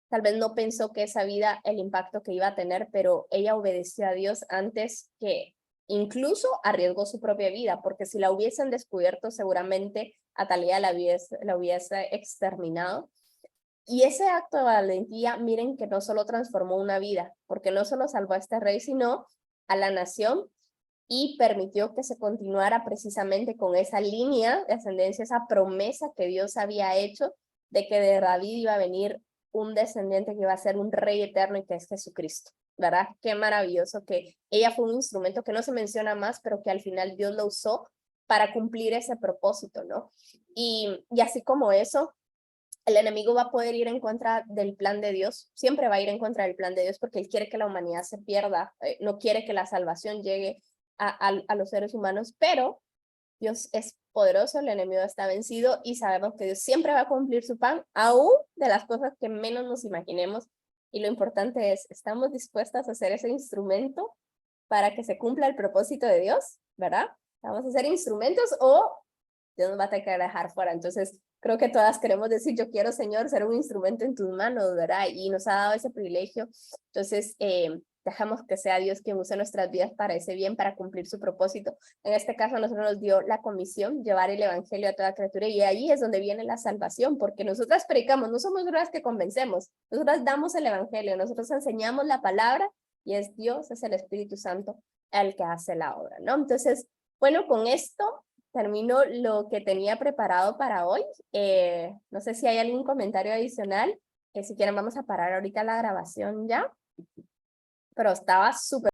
tal vez no pensó que esa vida, el impacto que iba a tener, pero ella obedeció a Dios antes que incluso arriesgó su propia vida, porque si la hubiesen descubierto, seguramente Atalía la hubiese exterminado. Y ese acto de valentía, miren que no solo transformó una vida, porque no solo salvó a este rey, sino a la nación, y permitió que se continuara precisamente con esa línea de ascendencia, esa promesa que Dios había hecho de que de David iba a venir un descendiente que iba a ser un rey eterno, y que es Jesucristo, ¿verdad? Qué maravilloso que ella fue un instrumento que no se menciona más, pero que al final Dios lo usó para cumplir ese propósito, ¿no? Y así como eso, el enemigo va a poder ir en contra del plan de Dios, siempre va a ir en contra del plan de Dios, porque él quiere que la humanidad se pierda, no quiere que la salvación llegue a los seres humanos, pero Dios es poderoso, el enemigo está vencido, y sabemos que Dios siempre va a cumplir su plan, aún de las cosas que menos nos imaginemos. Y lo importante es, ¿estamos dispuestas a ser ese instrumento para que se cumpla el propósito de Dios? ¿Verdad? ¿Vamos a ser instrumentos o Dios nos va a tener que dejar fuera? Entonces, creo que todas queremos decir, yo quiero, Señor, ser un instrumento en tus manos, ¿verdad? Y nos ha dado ese privilegio. Entonces, dejamos que sea Dios quien use nuestras vidas para ese bien, para cumplir su propósito. En este caso, a nosotros nos dio la comisión, llevar el evangelio a toda criatura, y ahí es donde viene la salvación, porque nosotras predicamos, no somos las que convencemos, nosotras damos el evangelio, nosotros enseñamos la palabra, y es Dios, es el Espíritu Santo el que hace la obra, ¿no? Entonces, bueno, con esto termino lo que tenía preparado para hoy. No sé si hay algún comentario adicional, si quieren vamos a parar ahorita la grabación ya, pero estaba súper